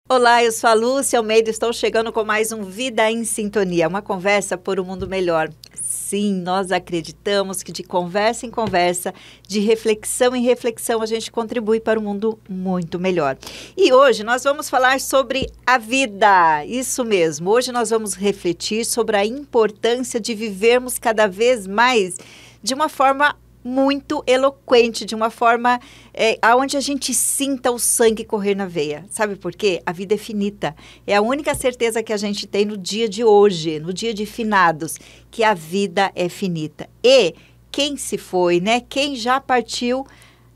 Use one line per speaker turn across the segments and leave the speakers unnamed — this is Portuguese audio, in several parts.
Olá, eu sou a Lúcia Almeida, estou chegando com mais um Vida em Sintonia, uma conversa por um mundo melhor. Sim, nós acreditamos que de conversa em conversa, de reflexão em reflexão, a gente contribui para um mundo muito melhor. E hoje nós vamos falar sobre a vida, isso mesmo. Hoje nós vamos refletir sobre a importância de vivermos cada vez mais de uma forma muito eloquente, de uma forma onde a gente sinta o sangue correr na veia. Sabe por quê? A vida é finita. É a única certeza que a gente tem no dia de hoje, no dia de finados, que a vida é finita. E quem se foi, né? Quem já partiu,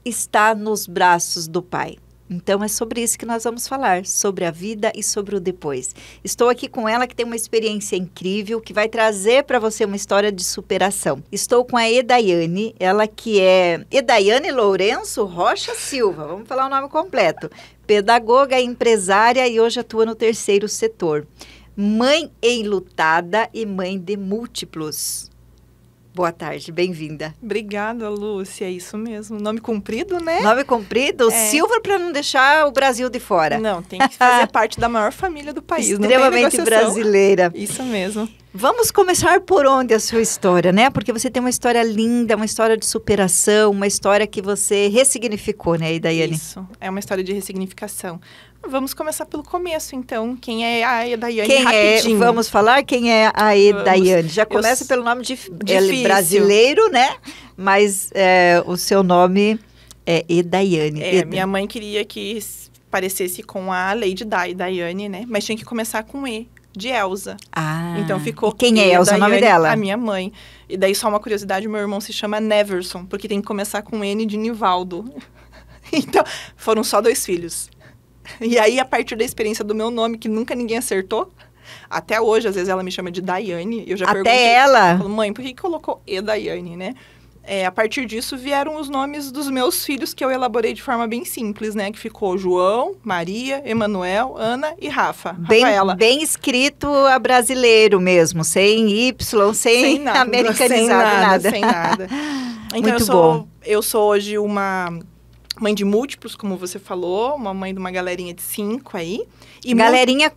está nos braços do Pai. Então, é sobre isso que nós vamos falar, sobre a vida e sobre o depois. Estou aqui com ela, que tem uma experiência incrível, que vai trazer para você uma história de superação. Estou com a Edaiane, ela que é Edaiane Lourenço Rocha Silva, vamos falar o nome completo. Pedagoga, empresária e hoje atua no terceiro setor. Mãe enlutada e mãe de múltiplos. Boa tarde, bem-vinda.
Obrigada, Lúcia, é isso mesmo. Nome comprido, né?
Nome comprido, Silva para não deixar o Brasil de fora.
Não, tem que fazer parte da maior família do país.
Extremamente
não tem
brasileira.
Isso mesmo.
Vamos começar por onde a sua história, né? Porque você tem uma história linda, uma história de superação, uma história que você ressignificou, né, Edaiane?
Isso, é uma história de ressignificação. Vamos começar pelo começo, então. Quem é a Edaiane?
Quem
rapidinho.
Vamos falar quem é a Edaiane. Já começa pelo nome brasileiro, né? Mas o seu nome é Edaiane.
Minha mãe queria que parecesse com a Lady Di, Daiane, né? Mas tinha que começar com E, de Elsa.
Ah,
então ficou.
E quem é Elsa, o nome dela?
A minha mãe. E daí, só uma curiosidade, meu irmão se chama Neverson, porque tem que começar com N de Nivaldo. Então, foram só 2 filhos. E aí, a partir da experiência do meu nome, que nunca ninguém acertou, até hoje, às vezes ela me chama de Daiane, eu já perguntei.
Até ela?
Falo, mãe, por que colocou Edaiane, né? A partir disso, vieram os nomes dos meus filhos, que eu elaborei de forma bem simples, né? Que ficou João, Maria, Emanuel, Ana e Rafa. Rafaela.
Bem escrito a brasileiro mesmo, sem Y, sem nada, americanizado,
sem nada. Então,
Muito
eu sou hoje uma mãe de múltiplos, como você falou, uma mãe de uma galerinha de 5 aí. E
galerinha,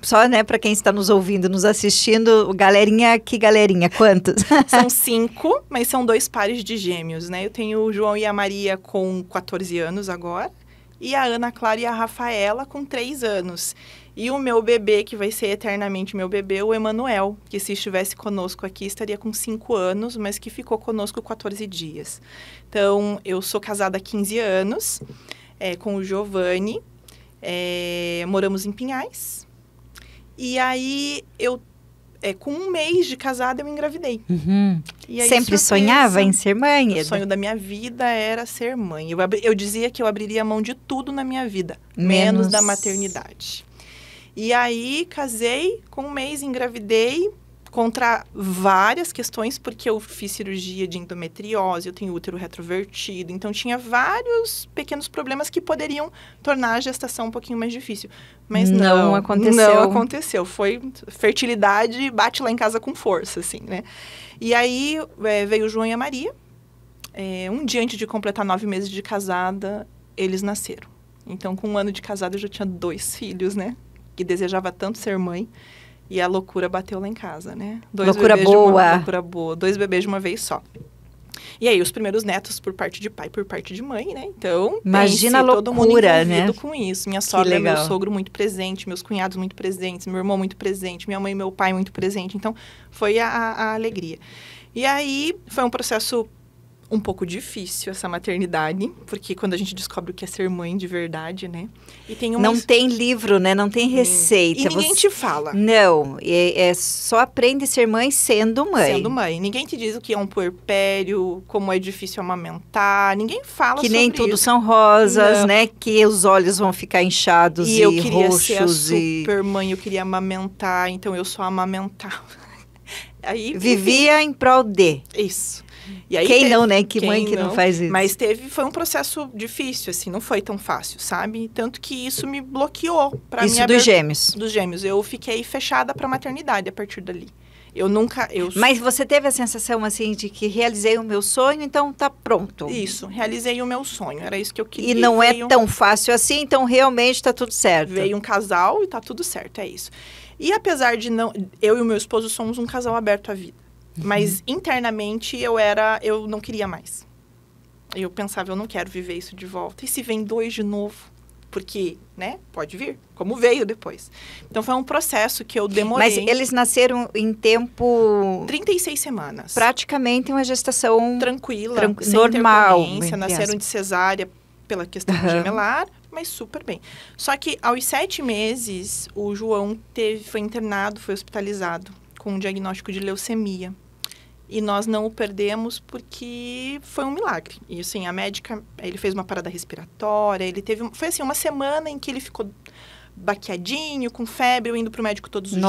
só, né, para quem está nos ouvindo, nos assistindo, galerinha, que galerinha? Quantos?
São 5, mas são 2 pares de gêmeos, né? Eu tenho o João e a Maria com 14 anos agora, e a Ana Clara e a Rafaela com 3 anos. E o meu bebê, que vai ser eternamente meu bebê, o Emanuel, que se estivesse conosco aqui, estaria com 5 anos, mas que ficou conosco 14 dias. Então, eu sou casada há 15 anos, com o Giovanni, moramos em Pinhais. E aí, com 1 mês de casada, eu engravidei.
Uhum.
E aí,
sempre sonhava em ser mãe?
O sonho da minha vida era ser mãe. Eu dizia que eu abriria mão de tudo na minha vida, menos da maternidade. E aí, casei, com 1 mês engravidei, contra várias questões, porque eu fiz cirurgia de endometriose, eu tenho útero retrovertido, então tinha vários pequenos problemas que poderiam tornar a gestação um pouquinho mais difícil. Mas não aconteceu. Não aconteceu, foi fertilidade, bate lá em casa com força, assim, né? E aí, veio o João e a Maria, um dia antes de completar 9 meses de casada, eles nasceram. Então, com 1 ano de casada, eu já tinha 2 filhos, né? Que desejava tanto ser mãe, e a loucura bateu lá em casa, né?
Loucura boa.
2 bebês de uma vez só. E aí, os primeiros netos por parte de pai, por parte de mãe, né? Então,
imagina a loucura,
todo mundo envolvido,
né?
Com isso. Minha sogra, meu sogro muito presente, meus cunhados muito presentes, meu irmão muito presente, minha mãe e meu pai muito presente. Então, foi a alegria. E aí, foi um processo um pouco difícil, essa maternidade, porque quando a gente descobre o que é ser mãe de verdade, né? E tem
não tem livro, né? Não tem receita.
E ninguém te fala.
Não, só aprende a ser mãe sendo mãe.
Sendo mãe. Ninguém te diz o que é um puerpério, como é difícil amamentar, ninguém fala sobre isso.
Que nem tudo são rosas, né? Que os olhos vão ficar inchados e
eu queria
roxos.
Ser a super mãe, eu queria amamentar, então eu só amamentava. Aí,
vivia em prol de.
Isso. E aí
quem não, né? Que mãe que não faz isso?
Mas foi um processo difícil, assim, não foi tão fácil, sabe? Tanto que isso me bloqueou.
Isso dos gêmeos.
Dos gêmeos. Eu fiquei fechada para maternidade a partir dali.
Mas você teve a sensação, assim, de que realizei o meu sonho, então tá pronto.
Isso, realizei o meu sonho, era isso que eu queria.
E não é tão fácil assim, então realmente tá tudo certo.
Veio um casal e tá tudo certo, é isso. E apesar de não... Eu e o meu esposo somos um casal aberto à vida. Mas internamente eu não queria mais. Eu pensava, eu não quero viver isso de volta. E se vem 2 de novo? Porque, né, pode vir, como veio depois. Então, foi um processo que eu demorei.
Mas eles nasceram em tempo...
36 semanas.
Praticamente uma gestação...
Tranquila, sem
normal.
Nasceram de cesárea pela questão gemelar, mas super bem. Só que, aos 7 meses, o João foi internado, foi hospitalizado com um diagnóstico de leucemia. E nós não o perdemos porque foi um milagre. E, assim, a médica, ele fez uma parada respiratória, foi, assim, uma semana em que ele ficou baqueadinho, com febre, eu indo pro médico todos os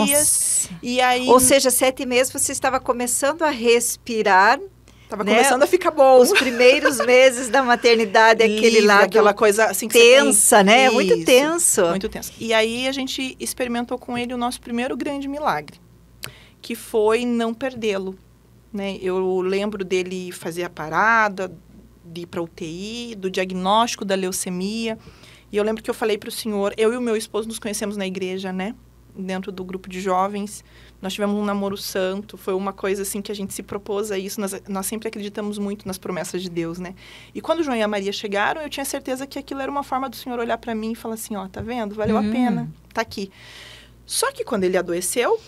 dias. E aí...
Ou seja, 7 meses você estava começando a respirar...
Estava começando a ficar bom.
Os primeiros meses da maternidade, aquele lado...
Aquela coisa, assim, que
tensa,
você tem...
né? Muito tenso.
Muito tenso. E aí, a gente experimentou com ele o nosso primeiro grande milagre, que foi não perdê-lo. Né? Eu lembro dele fazer a parada, de ir para UTI, do diagnóstico da leucemia. E eu lembro que eu falei para o senhor, eu e o meu esposo nos conhecemos na igreja, né? Dentro do grupo de jovens. Nós tivemos um namoro santo, foi uma coisa assim que a gente se propôs a isso. Nós sempre acreditamos muito nas promessas de Deus, né? E quando o João e a Maria chegaram, eu tinha certeza que aquilo era uma forma do senhor olhar para mim e falar assim, ó, tá vendo? Valeu a pena, tá aqui. Só que quando ele adoeceu,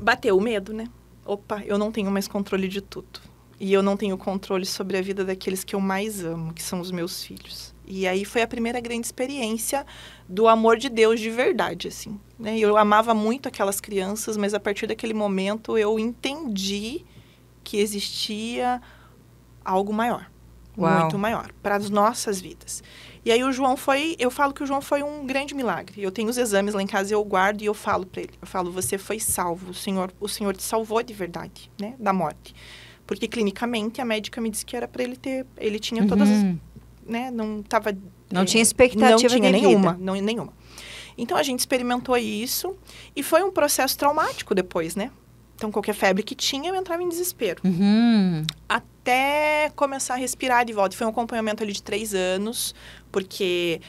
bateu o medo, né? Opa, eu não tenho mais controle de tudo. E eu não tenho controle sobre a vida daqueles que eu mais amo, que são os meus filhos. E aí foi a primeira grande experiência do amor de Deus de verdade, assim. Né? Eu amava muito aquelas crianças, mas a partir daquele momento eu entendi que existia algo maior.
Uau.
Muito maior, para as nossas vidas. E aí eu falo que o João foi um grande milagre. Eu tenho os exames lá em casa, eu guardo e eu falo para ele. Eu falo, você foi salvo, o Senhor te salvou de verdade, né, da morte. Porque clinicamente a médica me disse que era para ele tinha todas as, né, não tinha
expectativa
de vida.
nenhuma.
Nenhuma. Então a gente experimentou isso e foi um processo traumático depois, né? Então, qualquer febre que tinha, eu entrava em desespero. Até começar a respirar de volta. Foi um acompanhamento ali de 3 anos, porque,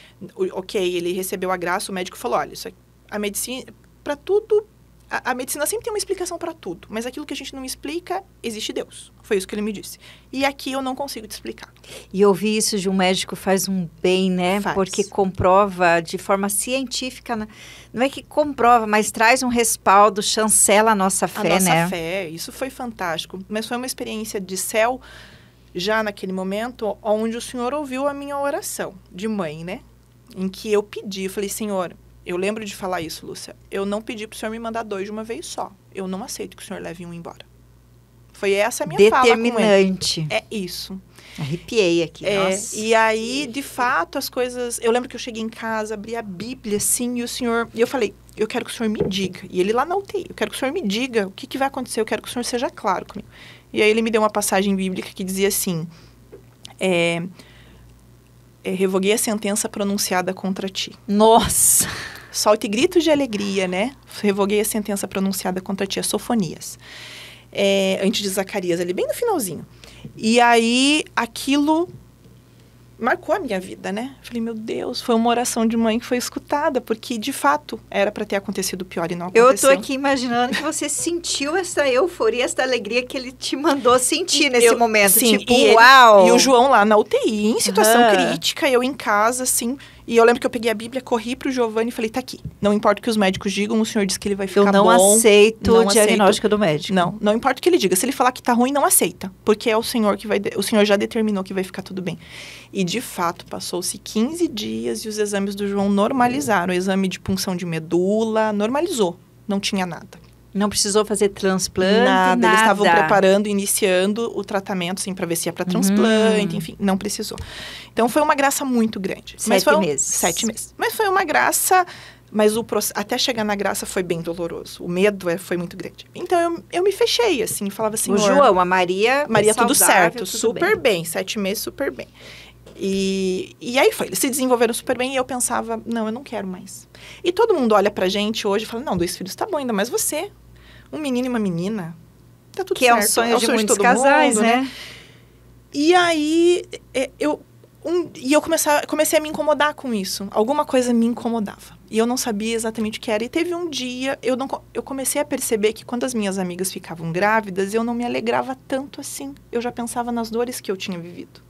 ele recebeu a graça, o médico falou, olha, isso aqui, a medicina, para tudo, a medicina sempre tem uma explicação para tudo, mas aquilo que a gente não explica, existe Deus. Foi isso que ele me disse. E aqui eu não consigo te explicar.
E ouvir isso de um médico faz um bem, né?
Faz.
Porque comprova de forma científica, não é que comprova, mas traz um respaldo, chancela a nossa fé, né?
A nossa fé, isso foi fantástico. Mas foi uma experiência de céu, já naquele momento, onde o Senhor ouviu a minha oração de mãe, né? Em que eu pedi, eu falei, Senhor, eu lembro de falar isso, Lúcia, eu não pedi para o Senhor me mandar 2 de uma vez só. Eu não aceito que o Senhor leve um embora. Foi essa a minha fala com ele.
Determinante.
É isso.
Arrepiei aqui, nossa.
E aí, de fato, as coisas... Eu lembro que eu cheguei em casa, abri a Bíblia, assim, e o Senhor... E eu falei, eu quero que o Senhor me diga. E ele lá na UTI, eu quero que o Senhor me diga o que vai acontecer, eu quero que o Senhor seja claro comigo. E aí ele me deu uma passagem bíblica que dizia assim, revoguei a sentença pronunciada contra ti.
Nossa!
Solte gritos de alegria, né? Revoguei a sentença pronunciada contra ti, a Sofonias. Antes de Zacarias, ali bem no finalzinho. E aí, aquilo marcou a minha vida, né? Falei, meu Deus, foi uma oração de mãe que foi escutada, porque, de fato, era para ter acontecido o pior e não aconteceu.
Eu tô aqui imaginando que você sentiu essa euforia, essa alegria que ele te mandou sentir nesse momento.
Sim,
tipo, uau!
E o João lá na UTI, em situação crítica, eu em casa, assim... E eu lembro que eu peguei a Bíblia, corri pro Giovanni e falei, tá aqui. Não importa o que os médicos digam, o senhor disse que ele vai ficar bom.
Eu não aceito o diagnóstico do médico.
Não importa o que ele diga. Se ele falar que tá ruim, não aceita. Porque é o Senhor que vai... O Senhor já determinou que vai ficar tudo bem. E, de fato, passou-se 15 dias e os exames do João normalizaram. O exame de punção de medula normalizou. Não tinha nada.
Não precisou fazer transplante, nada.
Eles estavam preparando, iniciando o tratamento, assim, para ver se ia para transplante, enfim, não precisou. Então, foi uma graça muito grande.
7 meses.
7 meses. Mas foi uma graça, mas até chegar na graça foi bem doloroso. O medo foi muito grande. Então, eu me fechei, assim, falava assim...
O João, a Maria
tudo certo,
tudo
super bem. 7 meses, super bem. E aí foi, eles se desenvolveram super bem e eu pensava, não, eu não quero mais. E todo mundo olha pra gente hoje e fala, não, 2 filhos tá bom, ainda mais você. um menino e uma menina, tá tudo
que
certo.
É um sonho de muitos
todo
casais,
mundo,
né?
E aí, eu comecei a me incomodar com isso. Alguma coisa me incomodava. E eu não sabia exatamente o que era. E teve um dia, eu comecei a perceber que quando as minhas amigas ficavam grávidas, eu não me alegrava tanto assim. Eu já pensava nas dores que eu tinha vivido.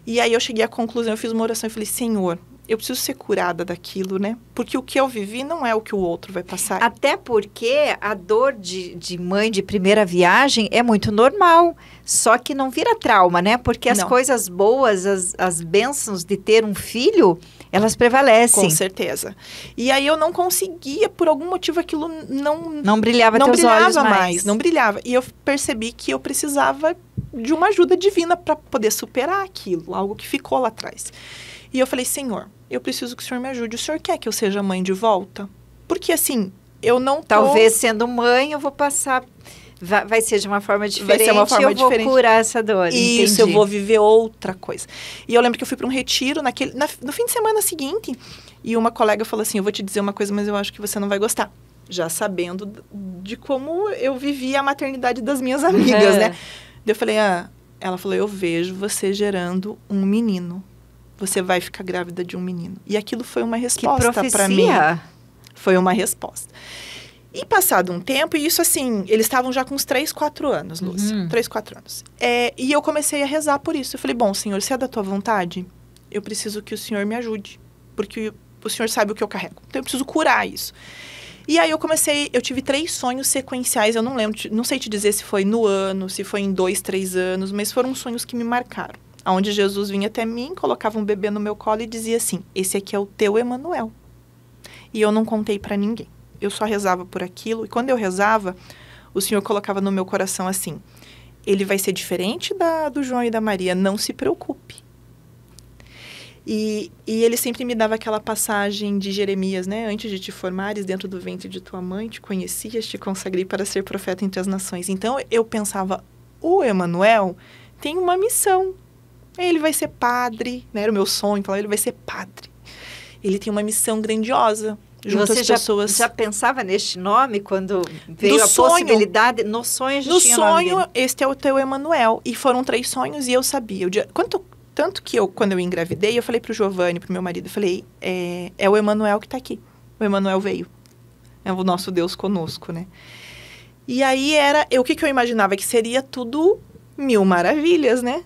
E aí eu cheguei à conclusão, eu fiz uma oração e falei, Senhor, eu preciso ser curada daquilo, né? Porque o que eu vivi não é o que o outro vai passar.
Até porque a dor de mãe de primeira viagem é muito normal, só que não vira trauma, né? Porque as coisas boas, as bênçãos de ter um filho, elas prevalecem.
Com certeza. E aí eu não conseguia, por algum motivo, aquilo
não brilhava teus olhos mais.
Não brilhava. E eu percebi que eu precisava de uma ajuda divina para poder superar aquilo, algo que ficou lá atrás. E eu falei, Senhor, eu preciso que o Senhor me ajude. O Senhor quer que eu seja mãe de volta? Porque, assim, eu não tô...
Talvez sendo mãe, eu vou passar... Vai ser de uma forma diferente.
Vai ser uma forma
diferente. Vou curar essa dor.
Isso,
entendi.
Eu vou viver outra coisa. E eu lembro que eu fui para um retiro no fim de semana seguinte. E uma colega falou assim, eu vou te dizer uma coisa, mas eu acho que você não vai gostar. Já sabendo de como eu vivia a maternidade das minhas amigas, né? Eu falei, ela falou, eu vejo você gerando um menino. Você vai ficar grávida de um menino. E aquilo foi uma resposta para mim. Foi uma resposta. E passado um tempo, e isso assim, eles estavam já com uns 3, 4 anos, Lúcia. 3, 4 anos. E eu comecei a rezar por isso. Eu falei, bom, Senhor, se é da tua vontade, eu preciso que o Senhor me ajude. Porque o Senhor sabe o que eu carrego. Então eu preciso curar isso. E aí eu tive 3 sonhos sequenciais, eu não lembro, não sei te dizer se foi no ano, se foi em 2, 3 anos, mas foram sonhos que me marcaram. Onde Jesus vinha até mim, colocava um bebê no meu colo e dizia assim, esse aqui é o teu Emanuel. E eu não contei para ninguém. Eu só rezava por aquilo. E quando eu rezava, o Senhor colocava no meu coração assim, ele vai ser diferente do João e da Maria, não se preocupe. E ele sempre me dava aquela passagem de Jeremias, né? Antes de te formares dentro do ventre de tua mãe, te conhecias, te consagrei para ser profeta entre as nações. Então, eu pensava, o Emanuel tem uma missão. Ele vai ser padre, né? Era o meu sonho, falar, ele vai ser padre. Ele tem uma missão grandiosa. Junto às pessoas.
Já pensava neste nome quando veio a possibilidade? No sonho já tinha nome dele.
No sonho, este é o teu Emanuel. E foram 3 sonhos e eu sabia. Tanto que quando eu engravidei, eu falei pro Giovanni, pro meu marido, eu falei, é o Emanuel que tá aqui. O Emanuel veio. É o nosso Deus conosco, né? E aí o que eu imaginava? Que seria tudo 1000 maravilhas, né?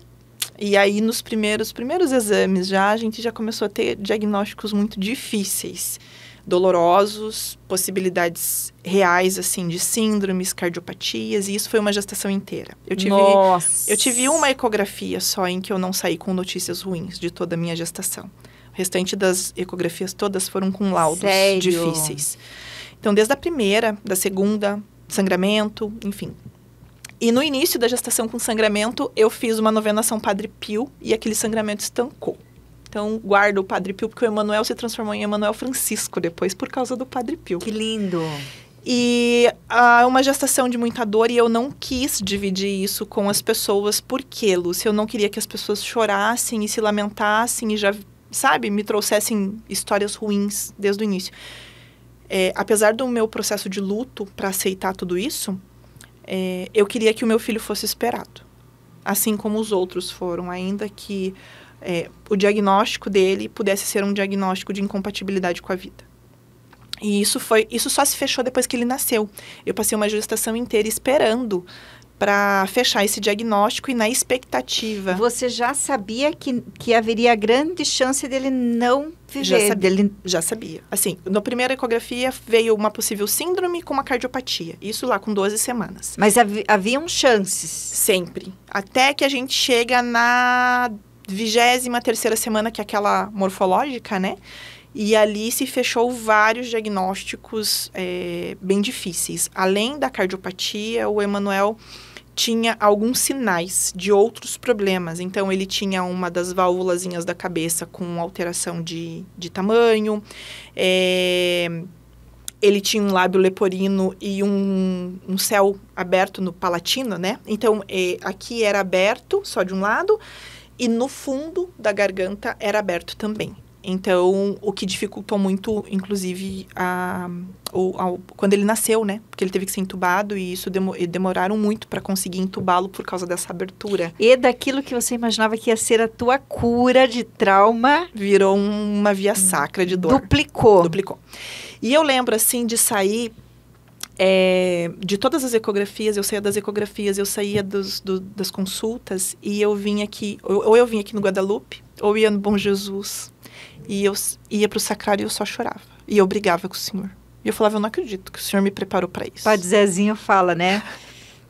E aí, nos primeiros exames a gente já começou a ter diagnósticos muito difíceis, dolorosos, possibilidades reais, assim, de síndromes, cardiopatias, e isso foi uma gestação inteira. Eu tive uma ecografia só em que eu não saí com notícias ruins de toda a minha gestação. O restante das ecografias todas foram com laudos difíceis. Então, desde a primeira, da segunda, sangramento, enfim. E no início da gestação com sangramento, eu fiz uma novena São Padre Pio e aquele sangramento estancou. Então, guarda o Padre Pio, porque o Emanuel se transformou em Emanuel Francisco depois, por causa do Padre Pio.
Que lindo!
E uma gestação de muita dor, e eu não quis dividir isso com as pessoas. Por quê, Lúcia? Eu não queria que as pessoas chorassem e se lamentassem e já, sabe, me trouxessem histórias ruins desde o início. Apesar do meu processo de luto para aceitar tudo isso, eu queria que o meu filho fosse esperado. Assim como os outros foram, ainda que o diagnóstico dele pudesse ser um diagnóstico de incompatibilidade com a vida. E isso só se fechou depois que ele nasceu. Eu passei uma gestação inteira esperando para fechar esse diagnóstico e na expectativa.
Você já sabia que haveria grande chance dele não viver?
Já sabia. Assim, na primeira ecografia veio uma possível síndrome com uma cardiopatia. Isso lá com 12 semanas.
Mas haviam chances?
Sempre. Até que a gente chega na 23ª semana, que é aquela morfológica, né? E ali se fechou vários diagnósticos bem difíceis. Além da cardiopatia, o Emanuel tinha alguns sinais de outros problemas. Então, ele tinha uma das válvulazinhas da cabeça com alteração de tamanho. Ele tinha um lábio leporino e um céu aberto no palatino, né? Então, aqui era aberto, só de um lado. E no fundo da garganta era aberto também. Então, o que dificultou muito, inclusive, quando ele nasceu, né? Porque ele teve que ser entubado e isso demoraram muito para conseguir entubá-lo por causa dessa abertura.
E daquilo que você imaginava que ia ser a tua cura de trauma...
Virou uma via sacra de dor.
Duplicou.
E eu lembro, assim, de sair... de todas as ecografias, eu saía das ecografias, eu saía das consultas e eu vinha aqui, ou eu vinha aqui no Guadalupe, ou ia no Bom Jesus, e eu ia pro sacrário e eu só chorava. E eu brigava com o Senhor. E eu falava, eu não acredito que o Senhor me preparou para isso.
Padre Zezinho fala, né?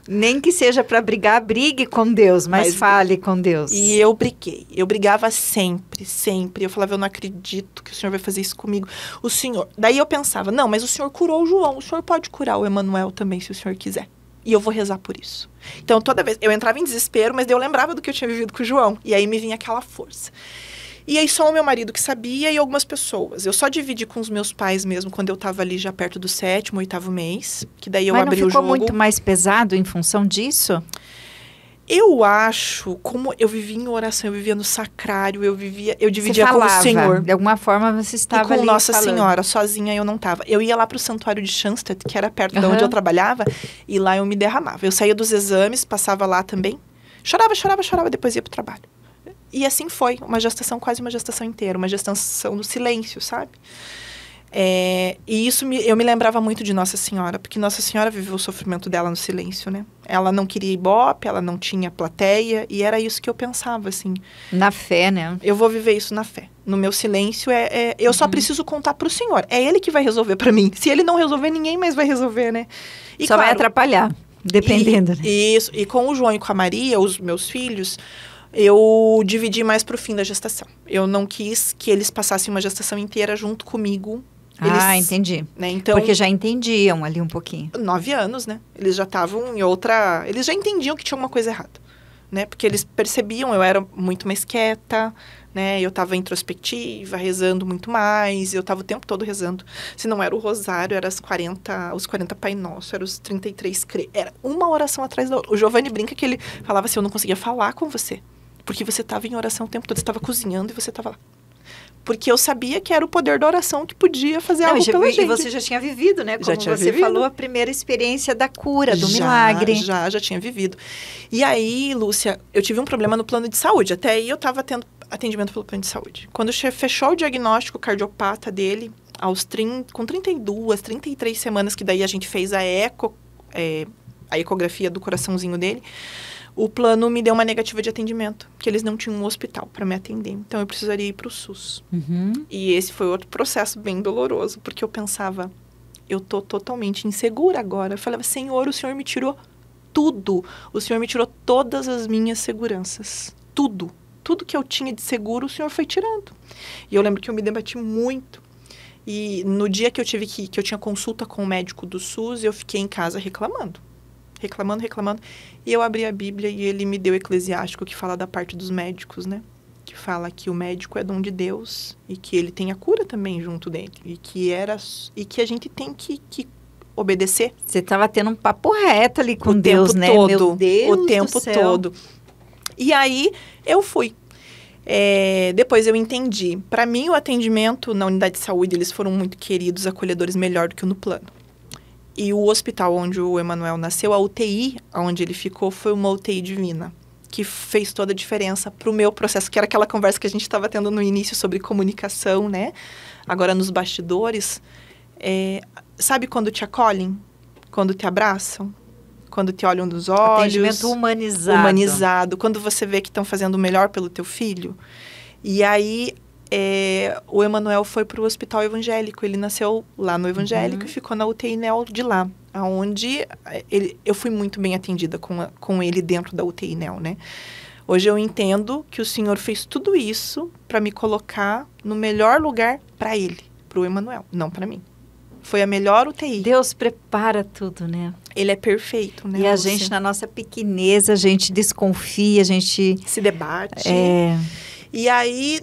Nem que seja para brigar, brigue com Deus, mas fale com Deus.
E eu briguei. Eu brigava sempre, sempre. Eu falava, eu não acredito que o Senhor vai fazer isso comigo. O Senhor... Daí eu pensava, não, mas o Senhor curou o João. O Senhor pode curar o Emanuel também, se o Senhor quiser. E eu vou rezar por isso. Então, toda vez... Eu entrava em desespero, mas daí eu lembrava do que eu tinha vivido com o João. E aí me vinha aquela força. E aí só o meu marido que sabia e algumas pessoas. Eu só dividi com os meus pais mesmo quando eu estava ali já perto do 7º, 8º mês. Que daí eu abri o jogo.
Mas não ficou muito mais pesado em função disso?
Eu acho, como eu vivia em oração, eu vivia no sacrário, eu dividia com o Senhor.
De alguma forma você estava ali
com Nossa
falando.
Senhora, sozinha eu não estava. Eu ia lá pro santuário de Schanstatt, que era perto de onde eu trabalhava, e lá eu me derramava. Eu saía dos exames, passava lá também, chorava, depois ia pro trabalho. E assim foi, uma gestação, quase uma gestação inteira, uma gestação no silêncio, sabe? E isso eu me lembrava muito de Nossa Senhora, porque Nossa Senhora viveu o sofrimento dela no silêncio, né? Ela não queria ibope, ela não tinha plateia, e era isso que eu pensava, assim.
Na fé, né?
Eu vou viver isso na fé. No meu silêncio, eu só preciso contar pro Senhor. É Ele que vai resolver pra mim. Se Ele não resolver, ninguém mais vai resolver, né? E
só vai atrapalhar, dependendo.
Isso. E com o João e com a Maria, os meus filhos... Eu dividi mais pro fim da gestação. Eu não quis que eles passassem uma gestação inteira junto comigo.
Entendi.
Né, então,
porque já entendiam ali um pouquinho.
9 anos, né? Eles já estavam em outra... Eles já entendiam que tinha alguma coisa errada, né? Porque eles percebiam, eu era muito mais quieta, né? Eu estava introspectiva, rezando muito mais. Eu estava o tempo todo rezando. Se não era o rosário, era os 40 Pai Nosso, era os 33 Era uma oração atrás da outra. O Giovanni brinca que ele falava assim, eu não conseguia falar com você. Porque você estava em oração o tempo todo, você estava cozinhando e você estava lá. Porque eu sabia que era o poder da oração que podia fazer algo pela gente.
E você já tinha vivido, né? Como
já tinha
você
vivido.
falou, a primeira experiência da cura, do milagre.
Já tinha vivido. E aí, Lúcia, eu tive um problema no plano de saúde. Até aí eu estava tendo atendimento pelo plano de saúde. Quando fechou o diagnóstico cardiopata dele, com 32, 33 semanas, que daí a gente fez a ecografia do coraçãozinho dele, o plano me deu uma negativa de atendimento, que eles não tinham um hospital para me atender. Então, eu precisaria ir para o SUS. E esse foi outro processo bem doloroso, porque eu pensava, eu tô totalmente insegura agora. Eu falava, Senhor, o Senhor me tirou tudo. O Senhor me tirou todas as minhas seguranças. Tudo. Tudo que eu tinha de seguro, o Senhor foi tirando. E eu lembro que eu me debati muito. E no dia que eu tinha consulta com o médico do SUS, eu fiquei em casa reclamando. E eu abri a Bíblia e ele me deu Eclesiástico, que fala da parte dos médicos, né? Que fala que o médico é dom de Deus e que ele tem a cura também junto dele. E que a gente tem que obedecer.
Você estava tendo um papo reto ali com Deus, né? Meu Deus
o tempo todo. E aí, eu fui. Depois eu entendi. Para mim, o atendimento na unidade de saúde, eles foram muito queridos, acolhedores, melhor do que o no plano. E o hospital onde o Emanuel nasceu, a UTI onde ele ficou, foi uma UTI divina, que fez toda a diferença para o meu processo, que era aquela conversa que a gente estava tendo no início sobre comunicação, né? Agora, nos bastidores, sabe quando te acolhem? Quando te abraçam? Quando te olham nos olhos?
Atendimento humanizado.
Humanizado. Quando você vê que estão fazendo o melhor pelo teu filho. E aí... o Emanuel foi para o hospital evangélico. Ele nasceu lá no evangélico e ficou na UTI NEL de lá, onde eu fui muito bem atendida com ele dentro da UTI NEL, né? Hoje eu entendo que o Senhor fez tudo isso para me colocar no melhor lugar para ele, para o Emanuel, não para mim. Foi a melhor UTI.
Deus prepara tudo, né?
Ele é perfeito, né?
E a gente, na nossa pequeneza, a gente desconfia, a gente...
se debate. E aí,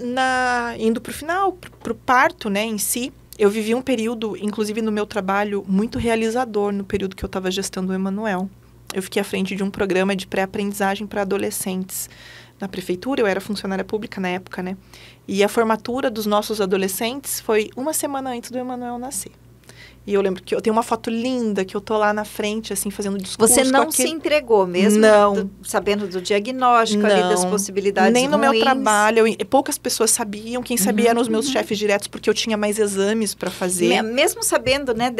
indo para o final, para o parto, né, em si, eu vivi um período, inclusive no meu trabalho, muito realizador no período que eu estava gestando o Emanuel. Eu fiquei à frente de um programa de pré-aprendizagem para adolescentes na prefeitura, eu era funcionária pública na época, né? E a formatura dos nossos adolescentes foi uma semana antes do Emanuel nascer. E eu lembro que eu tenho uma foto linda, que eu tô lá na frente, assim, fazendo discurso.
Você não se entregou mesmo?
Não.
Sabendo do diagnóstico ali, das possibilidades
nem no
ruins.
meu trabalho. Poucas pessoas sabiam. Quem sabia eram os meus chefes diretos, porque eu tinha mais exames para fazer.
Mesmo sabendo, né,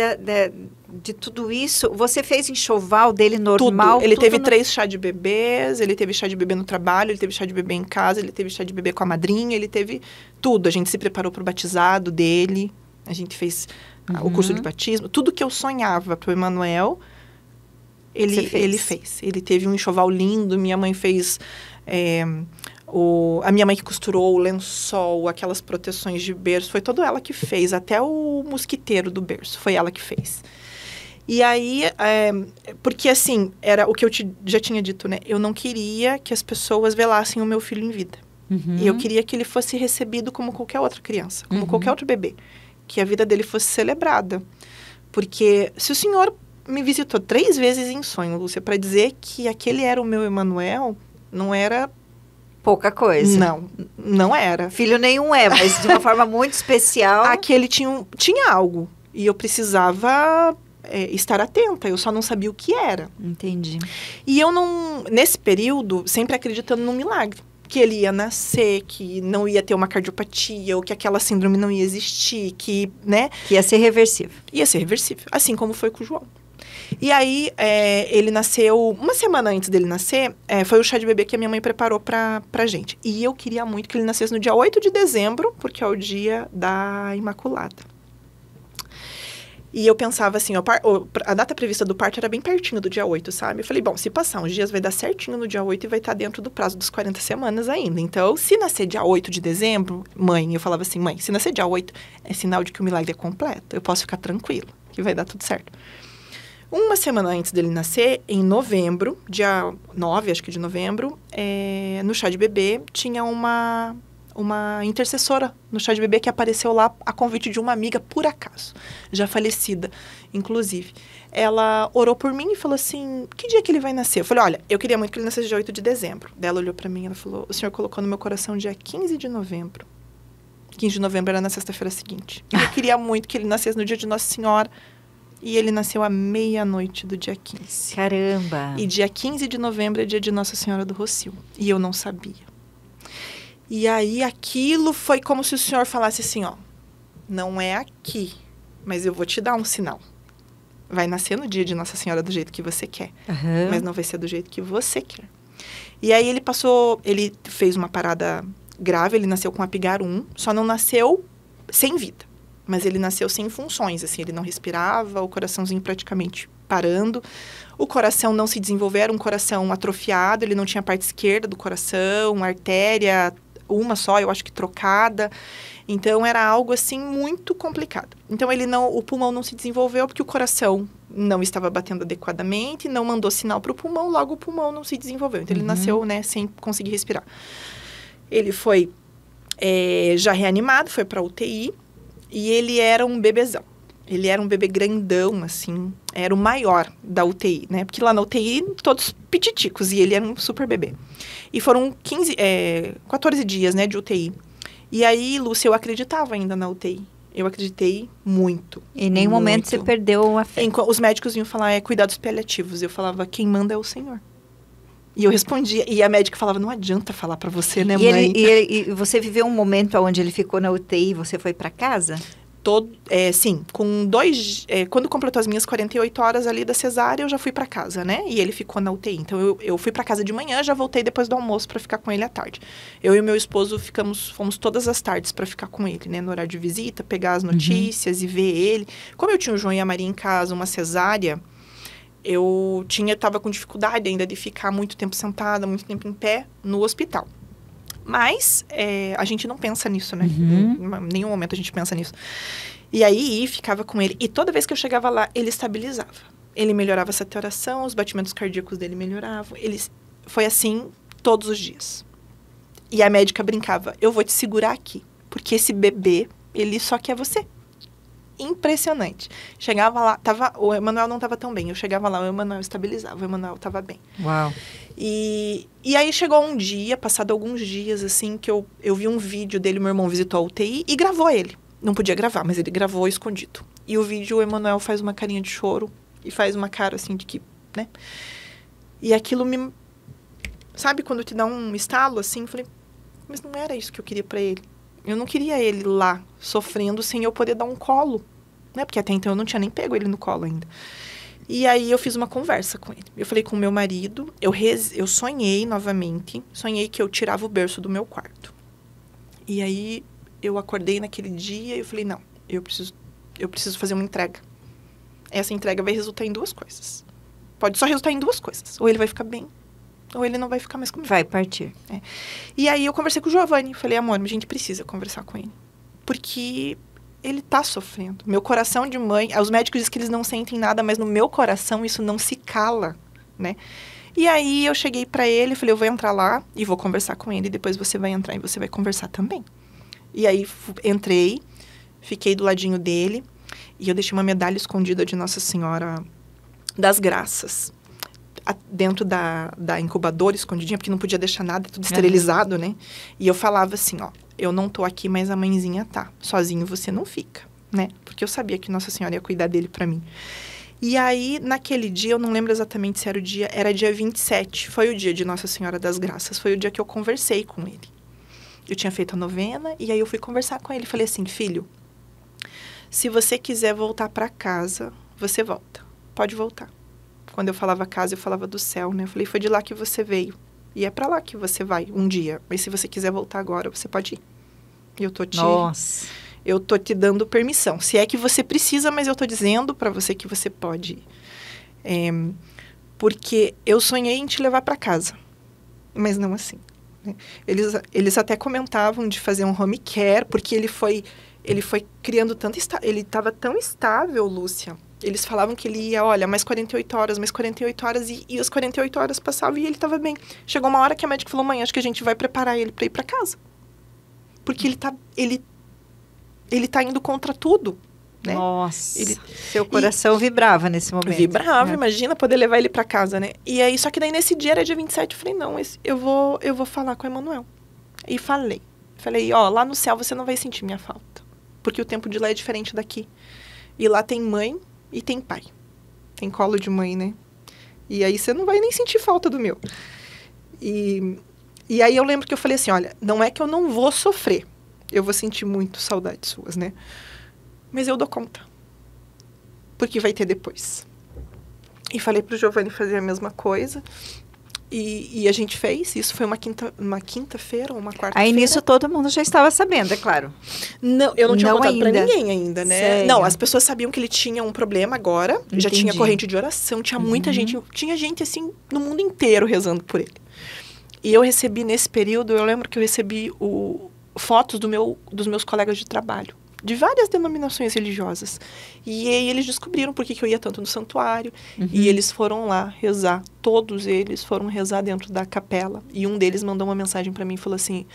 de tudo isso, você fez enxoval dele normal?
Tudo. Ele teve 3 chá de bebês, ele teve chá de bebê no trabalho, ele teve chá de bebê em casa, ele teve chá de bebê com a madrinha, ele teve tudo. A gente se preparou para o batizado dele, a gente fez o curso de batismo. Tudo que eu sonhava para o Emanuel, ele fez. Ele teve um enxoval lindo, minha mãe fez... a minha mãe que costurou o lençol, aquelas proteções de berço, foi toda ela que fez, até o mosquiteiro do berço, foi ela que fez. E aí, porque assim, era o que eu já tinha dito, né? Eu não queria que as pessoas velassem o meu filho em vida. E eu queria que ele fosse recebido como qualquer outra criança, como qualquer outro bebê. Que a vida dele fosse celebrada. Porque se o senhor me visitou 3 vezes em sonho, Lúcia, para dizer que aquele era o meu Emanuel, não era...
pouca coisa.
Não era.
Filho nenhum mas de uma forma muito especial.
Aquele tinha algo. E eu precisava estar atenta. Eu só não sabia o que era.
Entendi.
E eu não... Nesse período, sempre acreditando num milagre. Que ele ia nascer, que não ia ter uma cardiopatia, ou que aquela síndrome não ia existir, que, né?
Que ia ser reversível.
Ia ser reversível. Assim como foi com o João. E aí, ele nasceu... Uma semana antes dele nascer, foi o chá de bebê que a minha mãe preparou pra gente. E eu queria muito que ele nascesse no dia 8 de dezembro, porque é o dia da Imaculada. E eu pensava assim, a data prevista do parto era bem pertinho do dia 8, sabe? Eu falei, bom, se passar uns dias vai dar certinho no dia 8 e vai estar dentro do prazo dos 40 semanas ainda. Então, se nascer dia 8 de dezembro, eu falava assim, mãe, se nascer dia 8 é sinal de que o milagre é completo. Eu posso ficar tranquilo, que vai dar tudo certo. Uma semana antes dele nascer, em novembro, dia 9, acho que de novembro, no chá de bebê, tinha uma intercessora no chá de bebê que apareceu lá a convite de uma amiga, por acaso, já falecida, inclusive. Ela orou por mim e falou assim, que dia que ele vai nascer? Eu falei, olha, eu queria muito que ele nascesse dia 8 de dezembro. Daí ela olhou pra mim e ela falou, o senhor colocou no meu coração dia 15 de novembro. 15 de novembro era na sexta-feira seguinte. Eu queria muito que ele nascesse no dia de Nossa Senhora. E ele nasceu à meia-noite do dia 15.
Caramba!
E dia 15 de novembro é dia de Nossa Senhora do Rocio. E eu não sabia. E aí, aquilo foi como se o senhor falasse assim, ó, não é aqui, mas eu vou te dar um sinal. Vai nascer no dia de Nossa Senhora do jeito que você quer, mas não vai ser do jeito que você quer. E aí, ele fez uma parada grave, ele nasceu com Apgar 1, só não nasceu sem vida. Mas ele nasceu sem funções, assim, ele não respirava, o coraçãozinho praticamente parando. O coração não se desenvolveu, era um coração atrofiado, ele não tinha a parte esquerda do coração, artéria... uma só, eu acho que trocada. Então, era algo, assim, muito complicado. Então, o pulmão não se desenvolveu porque o coração não estava batendo adequadamente, não mandou sinal para o pulmão, logo o pulmão não se desenvolveu. Então, ele nasceu, né, sem conseguir respirar. Ele foi já reanimado, foi para UTI, e ele era um bebezão. Ele era um bebê grandão, assim, era o maior da UTI, né? Porque lá na UTI, todos pititicos, e ele era um super bebê. E foram 14 dias, né, de UTI. E aí, Lúcia, eu acreditava ainda na UTI. Eu acreditei muito.
Em nenhum momento você perdeu a fé.
Os médicos vinham falar, cuidados paliativos. Eu falava, quem manda é o Senhor. E eu respondia, e a médica falava, não adianta falar pra você, né, mãe?
E você viveu um momento onde ele ficou na UTI e você foi pra casa?
Sim, quando completou as minhas 48 horas ali da cesárea, eu já fui pra casa, né? E ele ficou na UTI. Então, eu fui pra casa de manhã, já voltei depois do almoço pra ficar com ele à tarde. Eu e o meu esposo fomos todas as tardes pra ficar com ele, né? No horário de visita, pegar as notícias e ver ele. Como eu tinha o João e a Maria em casa, uma cesárea, eu estava com dificuldade ainda de ficar muito tempo sentada, muito tempo em pé no hospital. Mas a gente não pensa nisso, né? Em nenhum momento a gente pensa nisso. E aí, ficava com ele. E toda vez que eu chegava lá, ele estabilizava. Ele melhorava a saturação, os batimentos cardíacos dele melhoravam. Foi assim todos os dias. E a médica brincava, eu vou te segurar aqui. Porque esse bebê, ele só quer você. impressionante. Chegava lá, o Emanuel não estava tão bem. Eu chegava lá, o Emanuel estabilizava, o Emanuel estava bem.
Uau.
E aí chegou um dia, passado alguns dias, assim, que eu vi um vídeo dele, meu irmão visitou a UTI e gravou ele. Não podia gravar, mas ele gravou escondido. E o vídeo, o Emanuel faz uma carinha de choro e faz uma cara, assim, de que, né? E aquilo me... Sabe quando te dá um estalo, assim? Eu falei, mas não era isso que eu queria pra ele. Eu não queria ele lá, sofrendo, sem eu poder dar um colo, né? Porque até então eu não tinha nem pego ele no colo ainda. E aí eu fiz uma conversa com ele. Eu falei com o meu marido, eu sonhei novamente, sonhei que eu tirava o berço do meu quarto. E aí eu acordei naquele dia e eu falei, não, eu preciso fazer uma entrega. Essa entrega vai resultar em 2 coisas. Pode só resultar em 2 coisas. Ou ele vai ficar bem, ou ele não vai ficar mais comigo.
Vai partir.
É. E aí eu conversei com o Giovanni. Falei, amor, a gente precisa conversar com ele. Porque ele tá sofrendo. Meu coração de mãe... Os médicos dizem que eles não sentem nada, mas no meu coração isso não se cala, né? E aí eu cheguei pra ele, falei, eu vou entrar lá e vou conversar com ele. E depois você vai entrar e você vai conversar também. E aí entrei, fiquei do ladinho dele. E eu deixei uma medalha escondida de Nossa Senhora das Graças dentro da incubadora, escondidinha, porque não podia deixar nada, tudo esterilizado, né? E eu falava assim, ó, eu não tô aqui, mas a mãezinha tá. Sozinho você não fica, né? Porque eu sabia que Nossa Senhora ia cuidar dele pra mim. E aí, naquele dia, eu não lembro exatamente se era o dia, era dia 27, foi o dia de Nossa Senhora das Graças, foi o dia que eu conversei com ele. Eu tinha feito a novena, e aí eu fui conversar com ele, falei assim, filho, se você quiser voltar pra casa, você volta, pode voltar. Quando eu falava casa, eu falava do céu, né? Eu falei, foi de lá que você veio. E é pra lá que você vai um dia. Mas se você quiser voltar agora, você pode ir.
Nossa.
Eu tô te dando permissão. Se é que você precisa, mas eu tô dizendo pra você que você pode ir. Porque eu sonhei em te levar pra casa. Mas não assim. Né? Eles até comentavam de fazer um home care, porque ele foi criando tanto... Ele estava tão estável, Lúcia. Eles falavam que ele ia, olha, mais 48 horas, e as 48 horas passavam e ele estava bem. Chegou uma hora que a médica falou, mãe, acho que a gente vai preparar ele para ir para casa. Porque ele tá indo contra tudo, né?
Nossa, seu coração vibrava nesse momento.
Vibrava, imagina poder levar ele para casa, né? E aí, só que daí nesse dia era dia 27, eu falei, não, eu vou falar com o Emanuel. E falei, ó, lá no céu você não vai sentir minha falta. Porque o tempo de lá é diferente daqui. E lá tem mãe e tem pai. Tem colo de mãe, né? E aí você não vai nem sentir falta do meu. E aí eu lembro que eu falei assim, olha, não é que eu não vou sofrer. Eu vou sentir muito saudades suas, né? Mas eu dou conta. Porque vai ter depois. E falei pro Giovanni fazer a mesma coisa. E a gente fez. Isso foi uma quinta-feira ou uma quarta-feira.
Aí nisso todo mundo já estava sabendo, é claro.
Não, eu não tinha contado
ainda.
Pra ninguém ainda, né?
Sério?
Não, as pessoas sabiam que ele tinha um problema agora.
Entendi.
Já tinha corrente de oração, tinha muita gente. Tinha gente, assim, no mundo inteiro rezando por ele. E eu recebi, nesse período, eu lembro que eu recebi fotos dos meus colegas de trabalho. De várias denominações religiosas. E aí eles descobriram por que eu ia tanto no santuário. E eles foram lá rezar. Todos eles foram rezar dentro da capela. E um deles mandou uma mensagem pra mim e falou assim,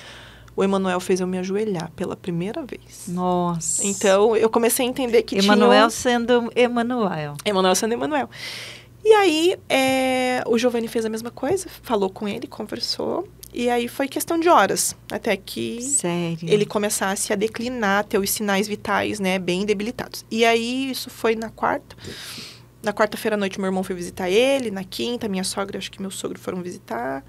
o Emanuel fez eu me ajoelhar pela primeira vez.
Nossa.
Então, eu comecei a entender que
Emanuel sendo Emanuel.
Emanuel sendo Emanuel. E aí, o Giovanni fez a mesma coisa. Falou com ele, conversou. E aí foi questão de horas, até que ele começasse a declinar, ter os sinais vitais, né, bem debilitados. E aí, isso foi na quarta. Na quarta-feira à noite, meu irmão foi visitar ele. Na quinta, minha sogra, acho que meu sogro foram visitar.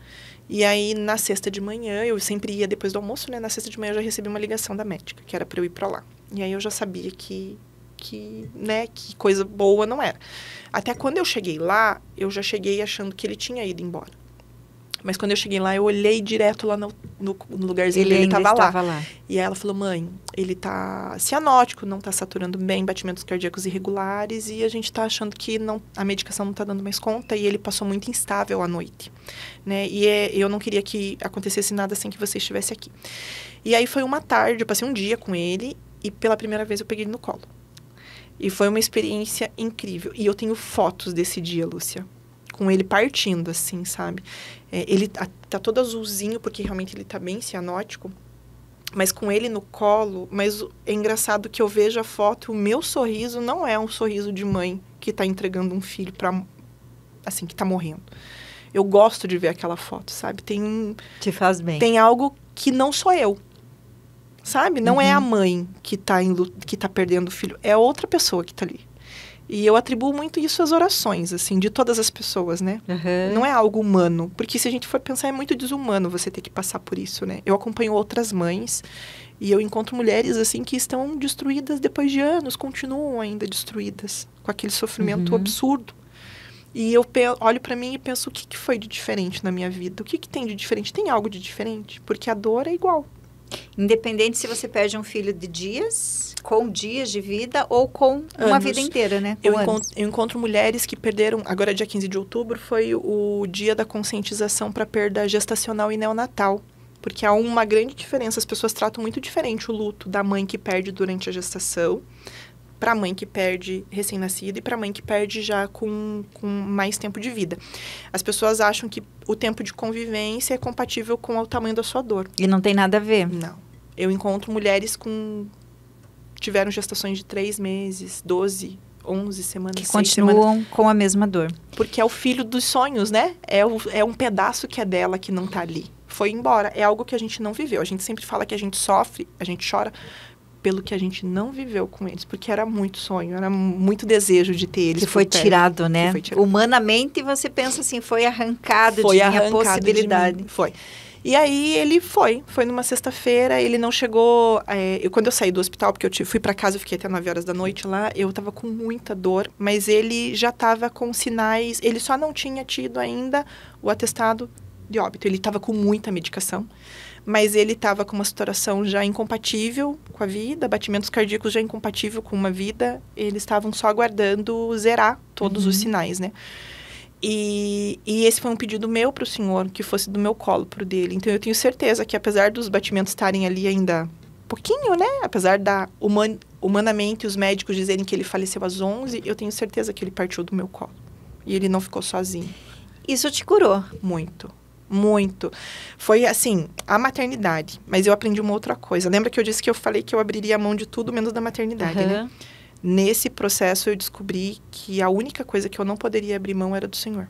E aí, na sexta de manhã, eu sempre ia depois do almoço, né? Na sexta de manhã, eu já recebi uma ligação da médica, que era para eu ir para lá. E aí, eu já sabia que coisa boa não era. Até quando eu cheguei lá, eu já cheguei achando que ele tinha ido embora. Mas quando eu cheguei lá, eu olhei direto lá no lugarzinho dele, ele estava lá. E aí ela falou, mãe, ele tá cianótico, não tá saturando bem, batimentos cardíacos irregulares, e a gente tá achando que a medicação não tá dando mais conta, e ele passou muito instável à noite, né? E eu não queria que acontecesse nada sem que você estivesse aqui. E aí foi uma tarde, eu passei um dia com ele, e pela primeira vez eu peguei ele no colo. E foi uma experiência incrível. E eu tenho fotos desse dia, Lúcia, com ele partindo, assim, sabe? Ele tá todo azulzinho, porque realmente ele tá bem cianótico. mas com ele no colo. Mas é engraçado que eu vejo a foto, o meu sorriso não é um sorriso de mãe que tá entregando um filho assim, que tá morrendo. Eu gosto de ver aquela foto, sabe?
Te faz bem.
Tem algo que não sou eu, sabe? Não é a mãe que tá perdendo o filho, é outra pessoa que tá ali. E eu atribuo muito isso às orações, assim, de todas as pessoas, né? Não é algo humano, porque se a gente for pensar, é muito desumano você ter que passar por isso, né? Eu acompanho outras mães e eu encontro mulheres, assim, que estão destruídas depois de anos, continuam ainda destruídas, com aquele sofrimento absurdo. E eu olho pra mim e penso, o que foi de diferente na minha vida? O que tem de diferente? Tem algo de diferente? Porque a dor é igual.
Independente se você perde um filho de dias, com dias de vida, ou com uma vida inteira, né?
Eu encontro mulheres que perderam... Agora, dia 15 de outubro, foi o dia da conscientização para perda gestacional e neonatal. Porque há uma grande diferença. As pessoas tratam muito diferente o luto da mãe que perde durante a gestação, para a mãe que perde recém-nascida e para a mãe que perde já com mais tempo de vida. As pessoas acham que o tempo de convivência é compatível com o tamanho da sua dor.
E não tem nada a ver.
Não. Eu encontro mulheres tiveram gestações de 3 meses, 12, 11 semanas,
que
6
continuam
semanas,
com a mesma dor.
Porque é o filho dos sonhos, né? É um pedaço que é dela que não tá ali. Foi embora. É algo que a gente não viveu. A gente sempre fala que a gente sofre, a gente chora pelo que a gente não viveu com eles, porque era muito sonho, era muito desejo de ter eles.
Que foi tirado, né?
Foi tirado.
Humanamente, você pensa assim, foi arrancado de minha possibilidade.
Foi. E aí ele foi numa sexta-feira, ele não chegou, quando eu saí do hospital, porque eu fui para casa, eu fiquei até 9 horas da noite lá, eu tava com muita dor, mas ele já tava com sinais, ele só não tinha tido ainda o atestado de óbito, ele tava com muita medicação. Mas ele estava com uma situação já incompatível com a vida, batimentos cardíacos já incompatível com uma vida. Eles estavam só aguardando zerar todos os sinais, né? E esse foi um pedido meu para o senhor, que fosse do meu colo pro dele. Então, eu tenho certeza que, apesar dos batimentos estarem ali ainda pouquinho, né? Apesar humanamente os médicos dizerem que ele faleceu às 11, eu tenho certeza que ele partiu do meu colo. E ele não ficou sozinho.
Isso te curou?
Muito. Muito. Foi, assim, a maternidade. Mas eu aprendi uma outra coisa. Lembra que eu disse que eu falei que eu abriria a mão de tudo menos da maternidade, né? Nesse processo, eu descobri que a única coisa que eu não poderia abrir mão era do Senhor.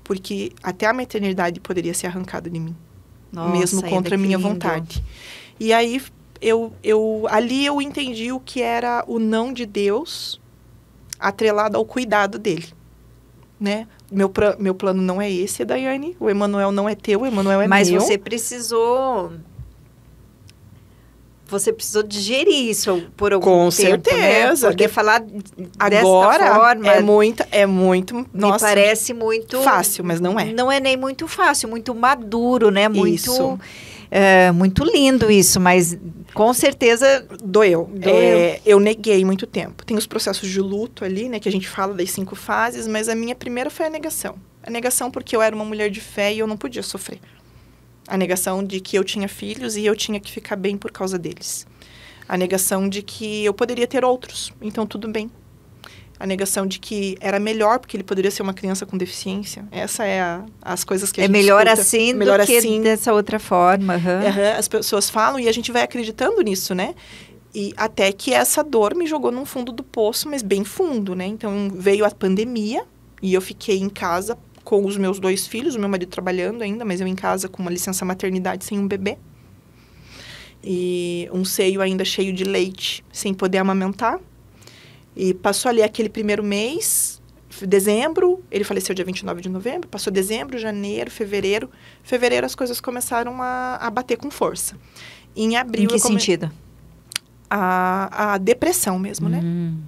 Porque até a maternidade poderia ser arrancada de mim. Nossa, mesmo contra a minha vontade. E aí, ali eu entendi o que era o não de Deus atrelado ao cuidado dele. Né? Meu plano não é esse, Daiane. O Emanuel não é teu, o Emanuel é
Mas
meu.
Mas você precisou digerir isso por algum tempo,
com certeza,
né? Porque falar
agora
desta forma
é muito, nossa,
me parece muito
fácil, mas não é.
Não é nem muito fácil, muito maduro, né?
Isso.
Muito lindo isso, mas com certeza
doeu. Eu neguei muito tempo. Tem os processos de luto ali, né? Que a gente fala das 5 fases, mas a minha primeira foi a negação. A negação porque eu era uma mulher de fé e eu não podia sofrer. A negação de que eu tinha filhos e eu tinha que ficar bem por causa deles. A negação de que eu poderia ter outros, então tudo bem. A negação de que era melhor porque ele poderia ser uma criança com deficiência. Essa é as coisas que a gente
melhor
escuta.
Assim
melhor
do que
assim
dessa outra forma.
As pessoas falam e a gente vai acreditando nisso, né? E até que essa dor me jogou num fundo do poço, mas bem fundo, né? Então, veio a pandemia e eu fiquei em casa com os meus 2 filhos, o meu marido trabalhando ainda, mas eu em casa com uma licença maternidade sem um bebê. E um seio ainda cheio de leite, sem poder amamentar. E passou ali aquele primeiro mês, dezembro, ele faleceu dia 29 de novembro, passou dezembro, janeiro, fevereiro. Fevereiro as coisas começaram a bater com força. Em abril...
Em que sentido?
A depressão mesmo, né?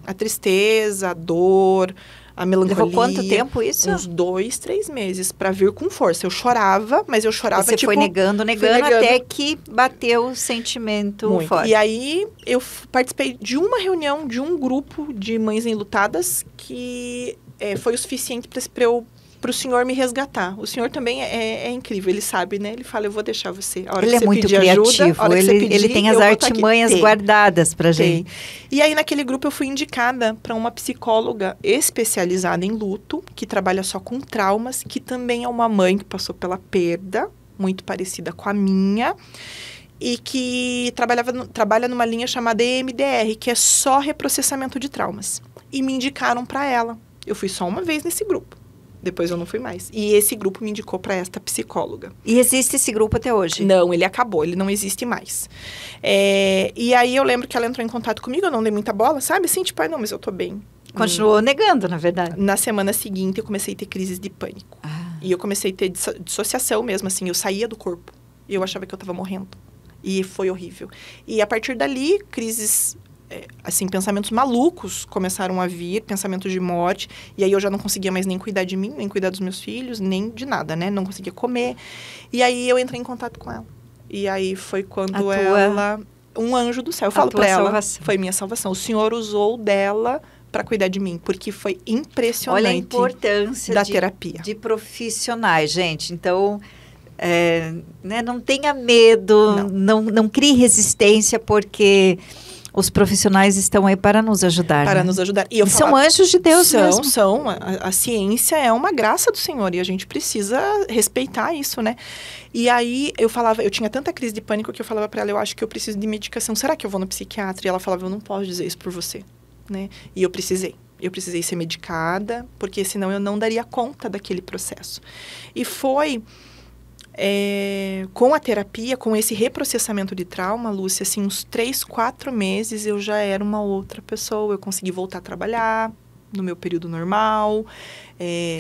A tristeza, a dor, a melancolia.
Levou quanto tempo isso?
Uns 2, 3 meses para vir com força. Eu chorava, mas eu chorava
Você foi negando até que bateu o sentimento
muito
forte.
E aí eu participei de uma reunião de um grupo de mães enlutadas que foi o suficiente para o senhor me resgatar. O senhor também é incrível, ele sabe, né? Ele fala, eu vou deixar você. A hora
ele
que
é
você
muito
pedir
criativo,
ajuda, a hora que você pedir,
ele tem as artimanhas guardadas pra gente.
E aí, naquele grupo, eu fui indicada para uma psicóloga especializada em luto, que trabalha só com traumas, que também é uma mãe que passou pela perda, muito parecida com a minha. e que trabalha numa linha chamada EMDR, que é só reprocessamento de traumas. E me indicaram para ela. Eu fui só uma vez nesse grupo. Depois eu não fui mais. E esse grupo me indicou para esta psicóloga.
E existe esse grupo até hoje?
Não, ele acabou, ele não existe mais. E aí eu lembro que ela entrou em contato comigo, eu não dei muita bola, sabe? Assim, tipo, não, mas eu tô bem.
Continuou negando, na verdade.
Na semana seguinte, eu comecei a ter crises de pânico. E eu comecei a ter dissociação mesmo, assim, eu saía do corpo. E eu achava que eu tava morrendo. E foi horrível. E a partir dali, crises, assim, pensamentos malucos começaram a vir, pensamentos de morte. E aí eu já não conseguia mais nem cuidar de mim, nem cuidar dos meus filhos, nem de nada, né? Não conseguia comer. E aí eu entrei em contato com ela. E aí foi quando ela... Um anjo do céu. Eu falo pra ela, salvação. Foi minha salvação. O Senhor usou dela para cuidar de mim, porque foi impressionante.
Olha a importância
da terapia.
De profissionais, gente. Então, né, não tenha medo, não crie resistência, porque os profissionais estão aí para nos ajudar.
Para nos ajudar. E
são anjos de Deus mesmo.
São. A ciência é uma graça do Senhor e a gente precisa respeitar isso, né? E aí eu tinha tanta crise de pânico que eu falava para ela, eu acho que eu preciso de medicação. Será que eu vou no psiquiatra? E ela falava, eu não posso dizer isso por você. Né? E eu precisei ser medicada, porque senão eu não daria conta daquele processo. E foi com a terapia, com esse reprocessamento de trauma, Lúcia, assim, uns 3, 4 meses eu já era uma outra pessoa. Eu consegui voltar a trabalhar no meu período normal.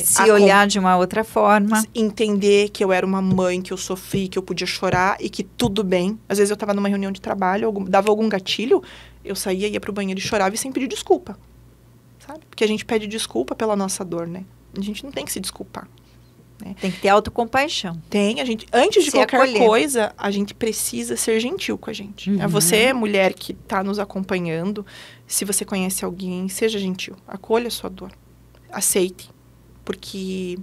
Se olhar de uma outra forma.
Entender que eu era uma mãe, que eu sofri, que eu podia chorar e que tudo bem. Às vezes eu estava numa reunião de trabalho, dava algum gatilho, eu saía, ia pro banheiro e chorava e sem pedir desculpa. Sabe? Porque a gente pede desculpa pela nossa dor, né? A gente não tem que se desculpar. Né?
Tem que ter autocompaixão.
Antes de qualquer coisa, a gente precisa ser gentil com a gente.
Uhum.
Você, mulher que está nos acompanhando, se você conhece alguém, seja gentil. Acolha a sua dor. Aceite. Porque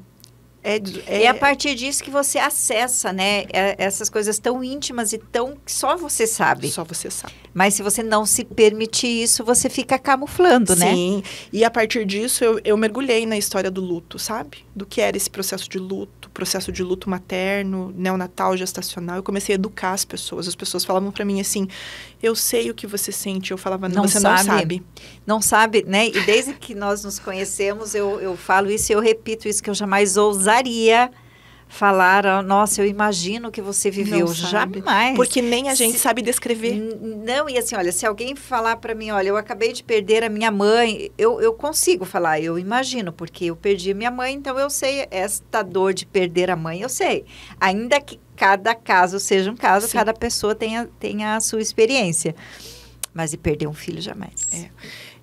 é
a partir disso que você acessa, né? Essas coisas tão íntimas e que só você sabe.
Só você sabe.
Mas se você não se permitir isso, você fica camuflando, né?
Sim. E a partir disso, eu mergulhei na história do luto, sabe? Do que era esse processo de luto materno, neonatal, gestacional. Eu comecei a educar as pessoas. As pessoas falavam pra mim assim, eu sei o que você sente. Eu falava, não, você não sabe.
Não sabe, né? E desde que nós nos conhecemos, eu falo isso e eu repito isso, que eu jamais ousaria falar, nossa, eu imagino que você viveu. Jamais.
Porque nem a gente sabe descrever.
Não, e assim, olha, se alguém falar para mim, olha, eu acabei de perder a minha mãe, eu consigo falar, eu imagino, porque eu perdi a minha mãe, então eu sei esta dor de perder a mãe, eu sei. Ainda que cada caso seja um caso, sim, cada pessoa tenha a sua experiência. Mas de perder um filho, jamais.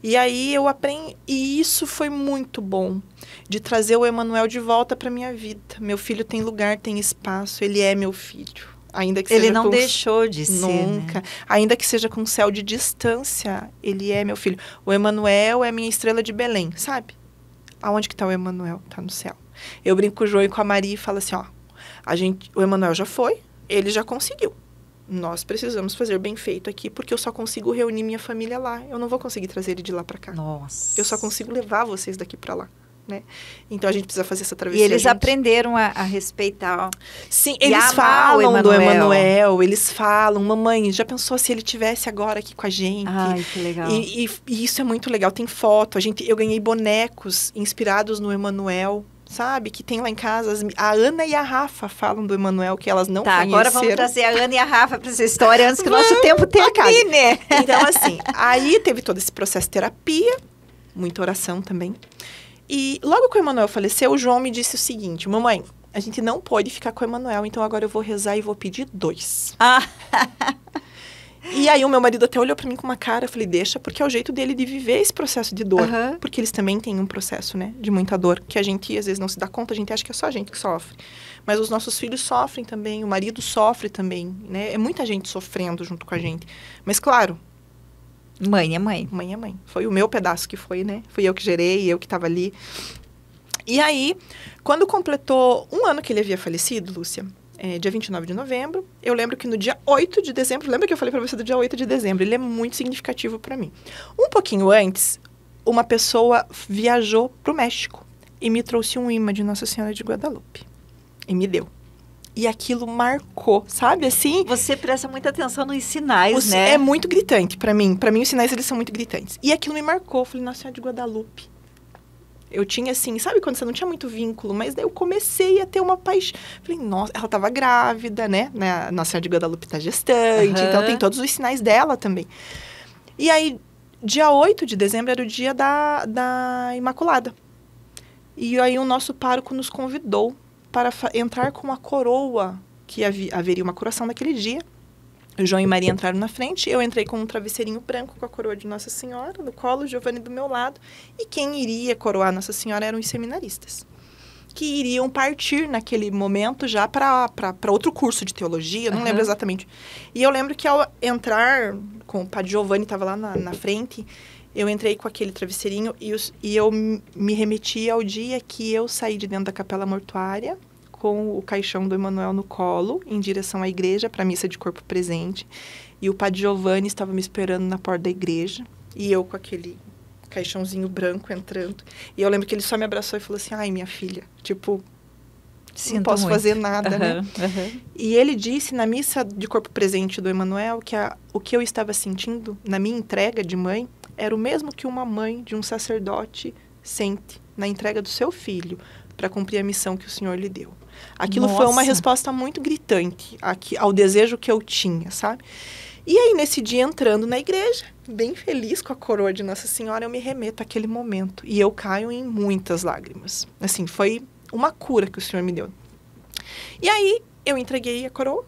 E aí eu aprendi, e isso foi muito bom, de trazer o Emanuel de volta para minha vida. Meu filho tem lugar, tem espaço, ele é meu filho. Ainda que
ele
seja
não deixou de ser,
nunca.
Né?
Ainda que seja com um céu de distância, ele é meu filho. O Emanuel é minha estrela de Belém, sabe? Aonde que tá o Emanuel? Tá no céu. Eu brinco com o João e com a Maria e falo assim, ó, o Emanuel já foi, ele já conseguiu. Nós precisamos fazer bem feito aqui, porque eu só consigo reunir minha família lá. Eu não vou conseguir trazer ele de lá para cá.
Nossa.
Eu só consigo levar vocês daqui para lá, né? Então, a gente precisa fazer essa travessia.
E eles aprenderam a respeitar.
Sim, eles falam do Emanuel. Eles falam, mamãe, já pensou se ele tivesse agora aqui com a gente?
Ai, que legal.
E isso é muito legal. Tem foto. Eu ganhei bonecos inspirados no Emanuel. Sabe? Que tem lá em casa. A Ana e a Rafa falam do Emanuel, que elas não conheceram.
Agora vamos trazer a Ana e a Rafa para essa história antes que o nosso tempo termine. Né?
Então, assim, aí teve todo esse processo de terapia, muita oração também. E logo que o Emanuel faleceu, o João me disse o seguinte, mamãe, a gente não pode ficar com o Emanuel, então agora eu vou rezar e vou pedir 2. E aí o meu marido até olhou pra mim com uma cara, eu falei, deixa, porque é o jeito dele de viver esse processo de dor.
Uhum.
Porque eles também têm um processo, né, de muita dor, que a gente às vezes não se dá conta, a gente acha que é só a gente que sofre. Mas os nossos filhos sofrem também, o marido sofre também, né, é muita gente sofrendo junto com a gente. Mas claro...
Mãe é mãe.
Mãe é mãe. Foi o meu pedaço que foi, né, fui eu que gerei, eu que tava ali. E aí, quando completou 1 ano que ele havia falecido, Lúcia... dia 29 de novembro, eu lembro que no dia 8 de dezembro, lembra que eu falei pra você do dia 8 de dezembro? Ele é muito significativo pra mim. Um pouquinho antes, uma pessoa viajou pro México e me trouxe um imã de Nossa Senhora de Guadalupe. E me deu. E aquilo marcou, sabe, assim?
Você presta muita atenção nos sinais,
né? É muito gritante pra mim. Pra mim, os sinais, eles são muito gritantes. E aquilo me marcou. Eu falei, Nossa Senhora de Guadalupe. Eu tinha, assim, sabe quando você não tinha muito vínculo? Mas daí eu comecei a ter uma paixão. Falei, nossa, ela tava grávida, né? Nossa Senhora de Guadalupe tá gestante. Então, tem todos os sinais dela também. E aí, dia 8 de dezembro era o dia da Imaculada. E aí, o nosso pároco nos convidou para entrar com uma coroa, que haveria uma coroação naquele dia. O João e Maria entraram na frente, eu entrei com um travesseirinho branco com a coroa de Nossa Senhora no colo, o Giovanni do meu lado. E quem iria coroar Nossa Senhora eram os seminaristas, que iriam partir naquele momento já para outro curso de teologia, não lembro exatamente. E eu lembro que ao entrar, com o padre Giovanni estava lá na frente, eu entrei com aquele travesseirinho e eu me remeti ao dia que eu saí de dentro da capela mortuária com o caixão do Emanuel no colo, em direção à igreja, para a missa de corpo presente. E o padre Giovanni estava me esperando na porta da igreja. E eu com aquele caixãozinho branco entrando. E eu lembro que ele só me abraçou e falou assim, ai, minha filha, tipo, não posso fazer nada, né? E ele disse na missa de corpo presente do Emanuel que o que eu estava sentindo na minha entrega de mãe era o mesmo que uma mãe de um sacerdote sente na entrega do seu filho para cumprir a missão que o Senhor lhe deu. Aquilo foi uma resposta muito gritante ao desejo que eu tinha, sabe? E aí, nesse dia, entrando na igreja, bem feliz com a coroa de Nossa Senhora, eu me remeto àquele momento. E eu caio em muitas lágrimas. Assim, foi uma cura que o Senhor me deu. E aí, eu entreguei a coroa.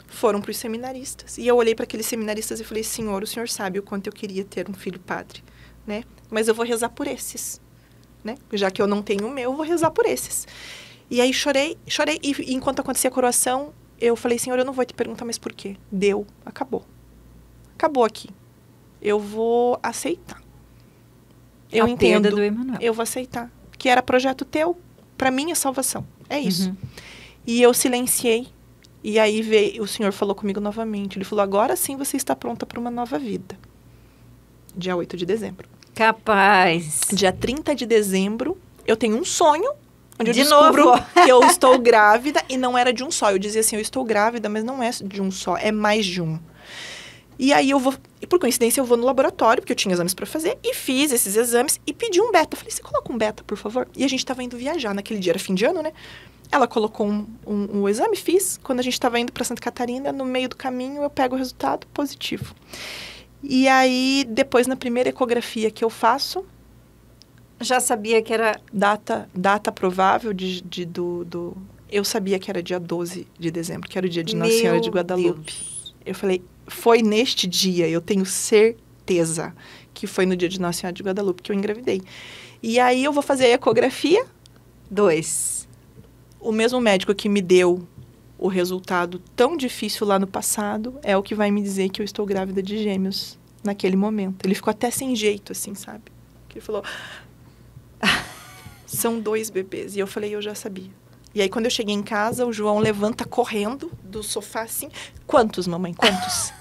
Foram para os seminaristas. E eu olhei para aqueles seminaristas e falei, Senhor, o Senhor sabe o quanto eu queria ter um filho padre, né? Mas eu vou rezar por esses, né? Já que eu não tenho o meu, eu vou rezar por esses. E aí chorei. E enquanto acontecia a coroação, eu falei, Senhor, eu não vou te perguntar mais por quê. Deu, acabou. Acabou aqui. Eu vou aceitar. Eu entendo. Do Emanuel. Eu vou aceitar. Que era projeto teu, para minha salvação. É isso. E eu silenciei. E aí o Senhor falou comigo novamente. Ele falou, agora sim você está pronta para uma nova vida. Dia 8 de dezembro.
Capaz.
Dia 30 de dezembro, eu tenho um sonho, onde eu descubro que eu estou grávida. E não era de um só. Eu dizia assim, eu estou grávida, mas não é de um só, é mais de um. E aí por coincidência, eu vou no laboratório, porque eu tinha exames para fazer, e fiz esses exames e pedi um beta. Eu falei, você coloca um beta, por favor? E a gente estava indo viajar, naquele dia era fim de ano, né? Ela colocou um exame, fiz. Quando a gente estava indo para Santa Catarina, no meio do caminho, eu pego o resultado positivo. E aí, depois, na primeira ecografia que eu faço...
Já sabia que era...
Data provável eu sabia que era dia 12 de dezembro, que era o dia de Nossa Senhora de Guadalupe. Deus. Eu falei, foi neste dia, eu tenho certeza que foi no dia de Nossa Senhora de Guadalupe que eu engravidei. E aí, eu vou fazer a ecografia.
2.
O mesmo médico que me deu o resultado tão difícil lá no passado é o que vai me dizer que eu estou grávida de gêmeos naquele momento. Ele ficou até sem jeito, assim, sabe? Ele falou, são 2 bebês. E eu falei, eu já sabia. E aí, quando eu cheguei em casa, o João levanta correndo do sofá, assim, quantos, mamãe, quantos?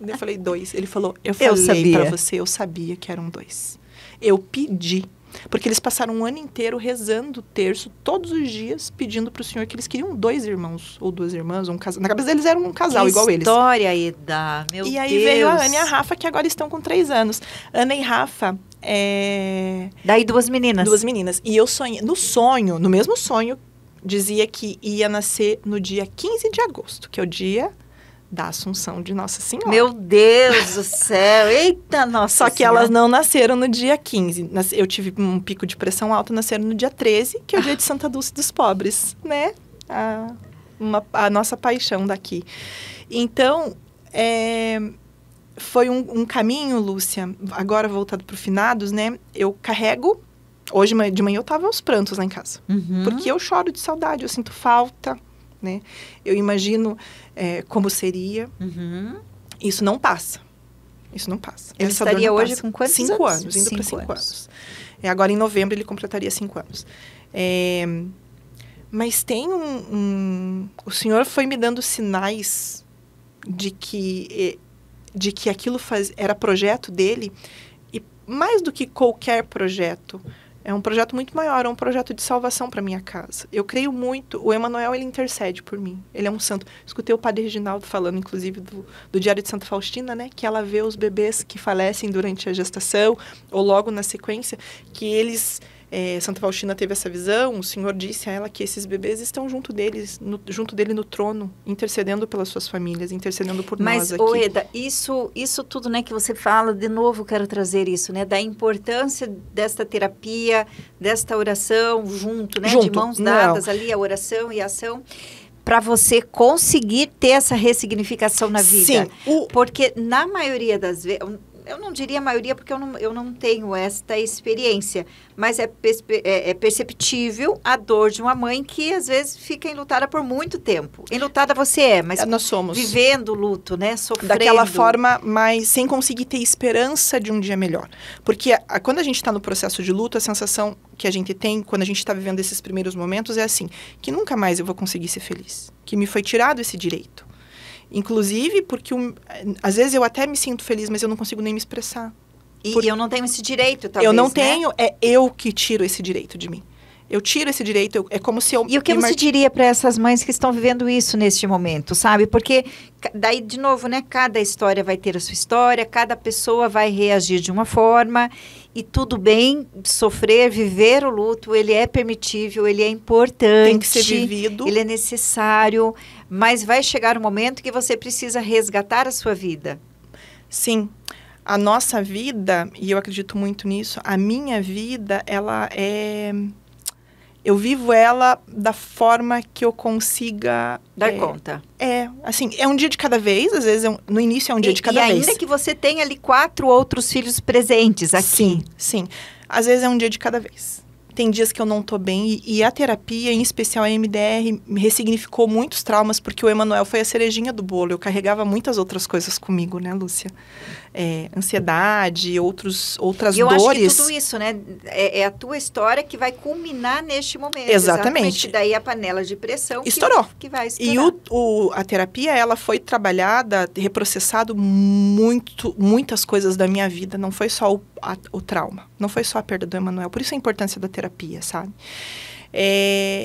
Eu falei, 2. Ele falou, eu falei pra você, eu sabia que eram 2. Eu pedi. Porque eles passaram um ano inteiro rezando o terço, todos os dias, pedindo para o Senhor que eles queriam 2 irmãos, ou 2 irmãs, um casal. Na cabeça deles era um casal, que igual eles.
História, Ida, meu Deus.
E aí veio a Ana e a Rafa, que agora estão com 3 anos. Ana e Rafa,
Daí 2 meninas.
2 meninas. E eu sonhei, no mesmo sonho, dizia que ia nascer no dia 15 de agosto, que é o dia... da Assunção de Nossa Senhora.
Meu Deus do céu! Eita, Nossa
Só que
Senhora.
elas não nasceram no dia 15. Eu tive um pico de pressão alta, nasceram no dia 13, que é o dia de Santa Dulce dos Pobres, né? A nossa paixão daqui. Então, foi um caminho, Lúcia, agora voltado para o finados, né? Eu carrego... Hoje de manhã eu tava aos prantos lá em casa. Porque eu choro de saudade, eu sinto falta... Né? Eu imagino como seria. Isso não passa. Isso não passa.
Ele estaria hoje com quantos
5 anos? Indo para 5 anos. Agora, em novembro, ele completaria 5 anos. Mas tem o Senhor foi me dando sinais de que aquilo era projeto dele. E mais do que qualquer projeto, É um projeto muito maior, é um projeto de salvação para minha casa. Eu creio muito, o Emanuel, ele intercede por mim. Ele é um santo. Escutei o padre Reginaldo falando, inclusive, do Diário de Santa Faustina, né? Que ela vê os bebês que falecem durante a gestação, ou logo na sequência, que eles... Santa Faustina teve essa visão, o Senhor disse a ela que esses bebês estão junto dele no trono, intercedendo pelas suas famílias, intercedendo por nós aqui.
Mas, Eda, isso tudo, né, que você fala, de novo quero trazer isso, né, da importância desta terapia, desta oração junto, né, de mãos dadas ali, a oração e a ação, para você conseguir ter essa ressignificação na vida.
Sim.
Porque na maioria das vezes... Eu não diria a maioria, porque eu não tenho esta experiência, mas é perceptível a dor de uma mãe que, às vezes, fica enlutada por muito tempo. Enlutada você mas
nós somos.
Vivendo o luto, né? Sofrendo.
Daquela forma, mas sem conseguir ter esperança de um dia melhor. Porque quando a gente está no processo de luto, a sensação que a gente tem, quando a gente está vivendo esses primeiros momentos, é assim, que nunca mais eu vou conseguir ser feliz. Que me foi tirado esse direito. Inclusive, porque às vezes eu até me sinto feliz, mas eu não consigo nem me expressar.
E eu não tenho esse direito, talvez,
eu não
né?
tenho, é eu que tiro esse direito de mim. Eu tiro esse direito, é como se eu...
E o que você diria para essas mães que estão vivendo isso neste momento, sabe? Porque, daí, de novo, né? Cada história vai ter a sua história, cada pessoa vai reagir de uma forma, e tudo bem sofrer, viver o luto, ele é permitível, ele é importante.
Tem que ser vivido.
Ele é necessário, mas vai chegar um momento que você precisa resgatar a sua vida.
Sim. A nossa vida, e eu acredito muito nisso, a minha vida, ela é... Eu vivo ela da forma que eu consiga...
Dar conta.
Assim, é um dia de cada vez, às vezes no início é um dia de cada vez.
E ainda que você tenha ali 4 outros filhos presentes aqui.
Sim, sim. Às vezes é um dia de cada vez. Tem dias que eu não tô bem e a terapia, em especial a MDR, ressignificou muitos traumas, porque o Emanuel foi a cerejinha do bolo. Eu carregava muitas outras coisas comigo, né, Lúcia? Ansiedade, outras dores.
Eu acho que tudo isso, né, é a tua história que vai culminar neste momento.
Exatamente.
Daí a panela de pressão
estourou.
Que vai estourar.
E a terapia, ela foi trabalhada, reprocessado muitas coisas da minha vida. Não foi só o trauma. Não foi só a perda do Emanuel. Por isso a importância da terapia, sabe?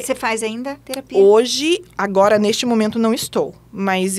Você faz ainda terapia?
Hoje, agora, neste momento, não estou. Mas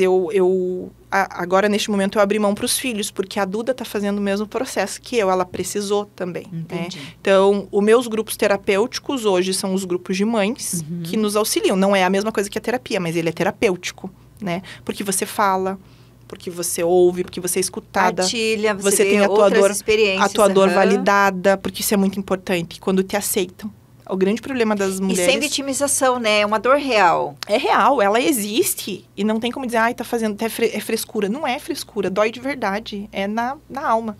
agora, neste momento, eu abri mão para os filhos, porque a Duda está fazendo o mesmo processo que eu. Ela precisou também.
Entendi.
Né? Então, os meus grupos terapêuticos hoje são os grupos de mães que nos auxiliam. Não é a mesma coisa que a terapia, mas ele é terapêutico, né? Porque você fala, porque você ouve, porque você é escutada.
Partilha,
você tem a tua dor
uhum.
validada, porque isso é muito importante. Quando te aceitam. O grande problema das mulheres...
E sem vitimização, né? É uma dor real.
É real, ela existe. E não tem como dizer, tá fazendo, é frescura. Não é frescura, dói de verdade. É na alma.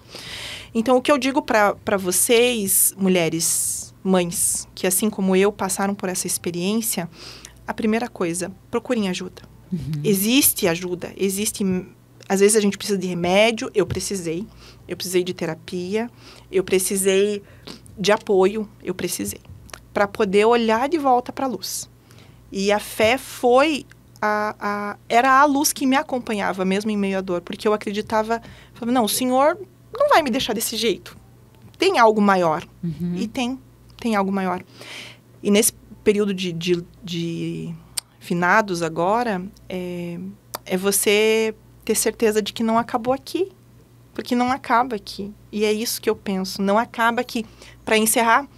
Então, o que eu digo para vocês, mulheres, mães, que assim como eu passaram por essa experiência, a primeira coisa, procurem ajuda. Uhum. Existe ajuda, existe... Às vezes a gente precisa de remédio, eu precisei de terapia, eu precisei de apoio, para poder olhar de volta para a luz. E a fé foi era a luz que me acompanhava, mesmo em meio à dor, porque eu acreditava, falava, não, o Senhor não vai me deixar desse jeito. Tem algo maior. Uhum. E tem algo maior. E nesse período de finados agora, é você ter certeza de que não acabou aqui. Porque não acaba aqui. E é isso que eu penso, não acaba aqui. Para encerrar,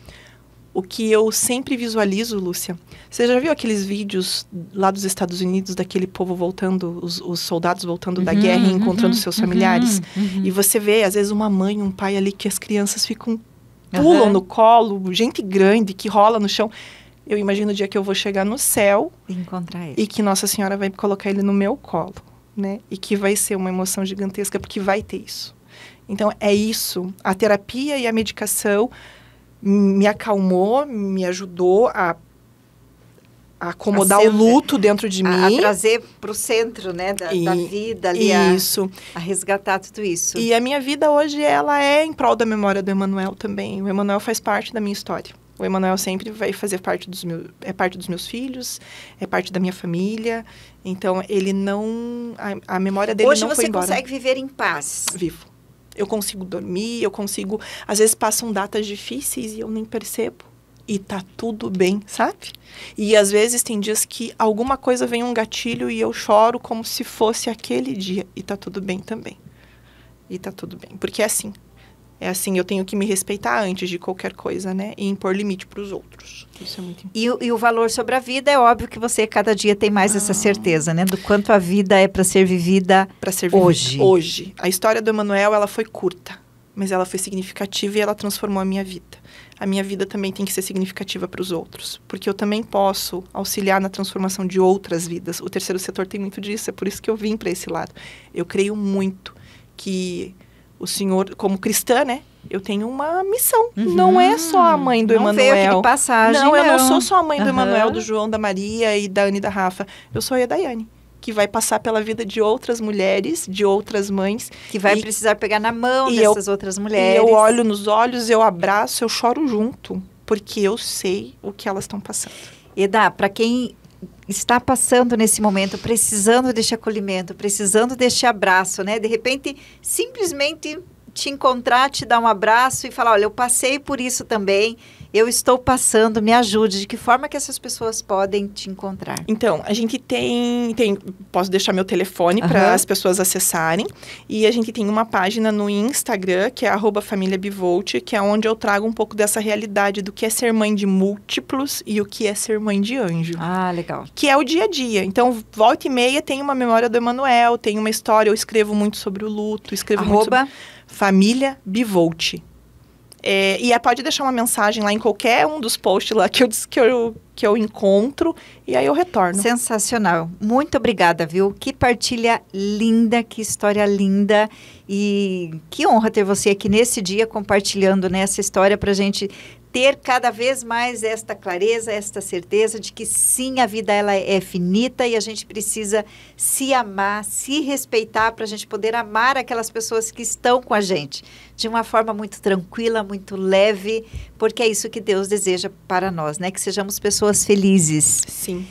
o que eu sempre visualizo, Lúcia, você já viu aqueles vídeos lá dos Estados Unidos, daquele povo voltando, os soldados voltando da guerra e encontrando seus familiares? E você vê, às vezes, uma mãe, um pai ali, que as crianças pulam no colo, gente grande que rola no chão. Eu imagino o dia que eu vou chegar no céu
encontrar ele.
E que Nossa Senhora vai colocar ele no meu colo, né? E que vai ser uma emoção gigantesca, porque vai ter isso. Então, é isso. A terapia e a medicação me acalmou, me ajudou a acomodar o luto dentro de mim.
A trazer para o centro, né, da vida ali.
Isso.
A resgatar tudo isso.
E a minha vida hoje, ela é em prol da memória do Emanuel também. O Emanuel faz parte da minha história. O Emanuel sempre vai fazer parte parte dos meus filhos, é parte da minha família. Então, ele não... A memória dele
hoje
não foi embora.
Hoje você consegue viver em paz?
Vivo. Eu consigo dormir, eu consigo... Às vezes passam datas difíceis e eu nem percebo. E tá tudo bem, sabe? E às vezes tem dias que alguma coisa vem um gatilho e eu choro como se fosse aquele dia. E tá tudo bem também. E tá tudo bem. Porque é assim. É assim, eu tenho que me respeitar antes de qualquer coisa, né? E impor limite pros outros. Isso é muito importante.
E o valor sobre a vida, é óbvio que você cada dia tem mais essa certeza, né? Do quanto a vida é para ser vivida hoje.
Hoje. A história do Emanuel, ela foi curta. Mas ela foi significativa e ela transformou a minha vida. A minha vida também tem que ser significativa para os outros. Porque eu também posso auxiliar na transformação de outras vidas. O terceiro setor tem muito disso, é por isso que eu vim para esse lado. Eu creio muito que o Senhor, como cristã, né? Eu tenho uma missão. Não é só a mãe do Emanuel.
Não veio de passagem,
não, eu não sou só a mãe do Emanuel, do João, da Maria e da Ana e da Rafa. Eu sou a Daiane, que vai passar pela vida de outras mulheres, de outras mães.
Que vai precisar pegar na mão dessas outras mulheres.
E eu olho nos olhos, eu abraço, eu choro junto. Porque eu sei o que elas estão passando.
Eda, para quem está passando nesse momento, precisando deste acolhimento, precisando deste abraço, né? De repente, simplesmente te encontrar, te dar um abraço e falar, olha, eu passei por isso também, eu estou passando, me ajude. De que forma que essas pessoas podem te encontrar?
Então, a gente tem posso deixar meu telefone para as pessoas acessarem. E a gente tem uma página no Instagram, que é @famíliabivolt, que é onde eu trago um pouco dessa realidade do que é ser mãe de múltiplos e o que é ser mãe de anjo.
Ah, legal.
Que é o dia a dia. Então, volta e meia tem uma memória do Emanuel, tem uma história, eu escrevo muito sobre o luto, escrevo muito sobre... Família Bivolt. E pode deixar uma mensagem lá em qualquer um dos posts lá que eu encontro e aí eu retorno.
Sensacional. Muito obrigada, viu? Que partilha linda, que história linda. E que honra ter você aqui nesse dia compartilhando nessa história para a gente ter cada vez mais esta clareza, esta certeza de que sim, a vida ela é finita e a gente precisa se amar, se respeitar para a gente poder amar aquelas pessoas que estão com a gente de uma forma muito tranquila, muito leve, porque é isso que Deus deseja para nós, né? Que sejamos pessoas felizes.
Sim.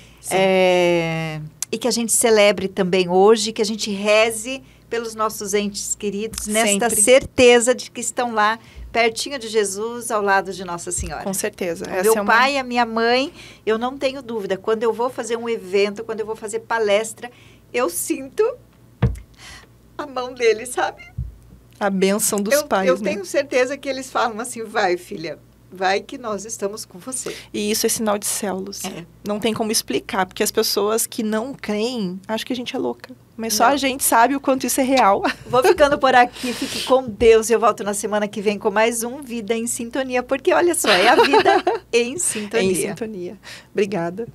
E que a gente celebre também hoje, que a gente reze pelos nossos entes queridos, nesta certeza de que estão lá pertinho de Jesus, ao lado de Nossa Senhora.
Com certeza.
Meu pai e a minha mãe, eu não tenho dúvida. Quando eu vou fazer um evento, quando eu vou fazer palestra, eu sinto a mão deles, sabe?
A bênção dos pais,
eu tenho certeza que eles falam assim, vai, filha, vai que nós estamos com você.
E isso é sinal de céus. Não tem como explicar, porque as pessoas que não creem, acham que a gente é louca. Mas só a gente sabe o quanto isso é real.
Vou ficando por aqui, fique com Deus. Eu volto na semana que vem com mais um Vida em Sintonia, porque olha só, é a vida em sintonia.
Em sintonia. Obrigada.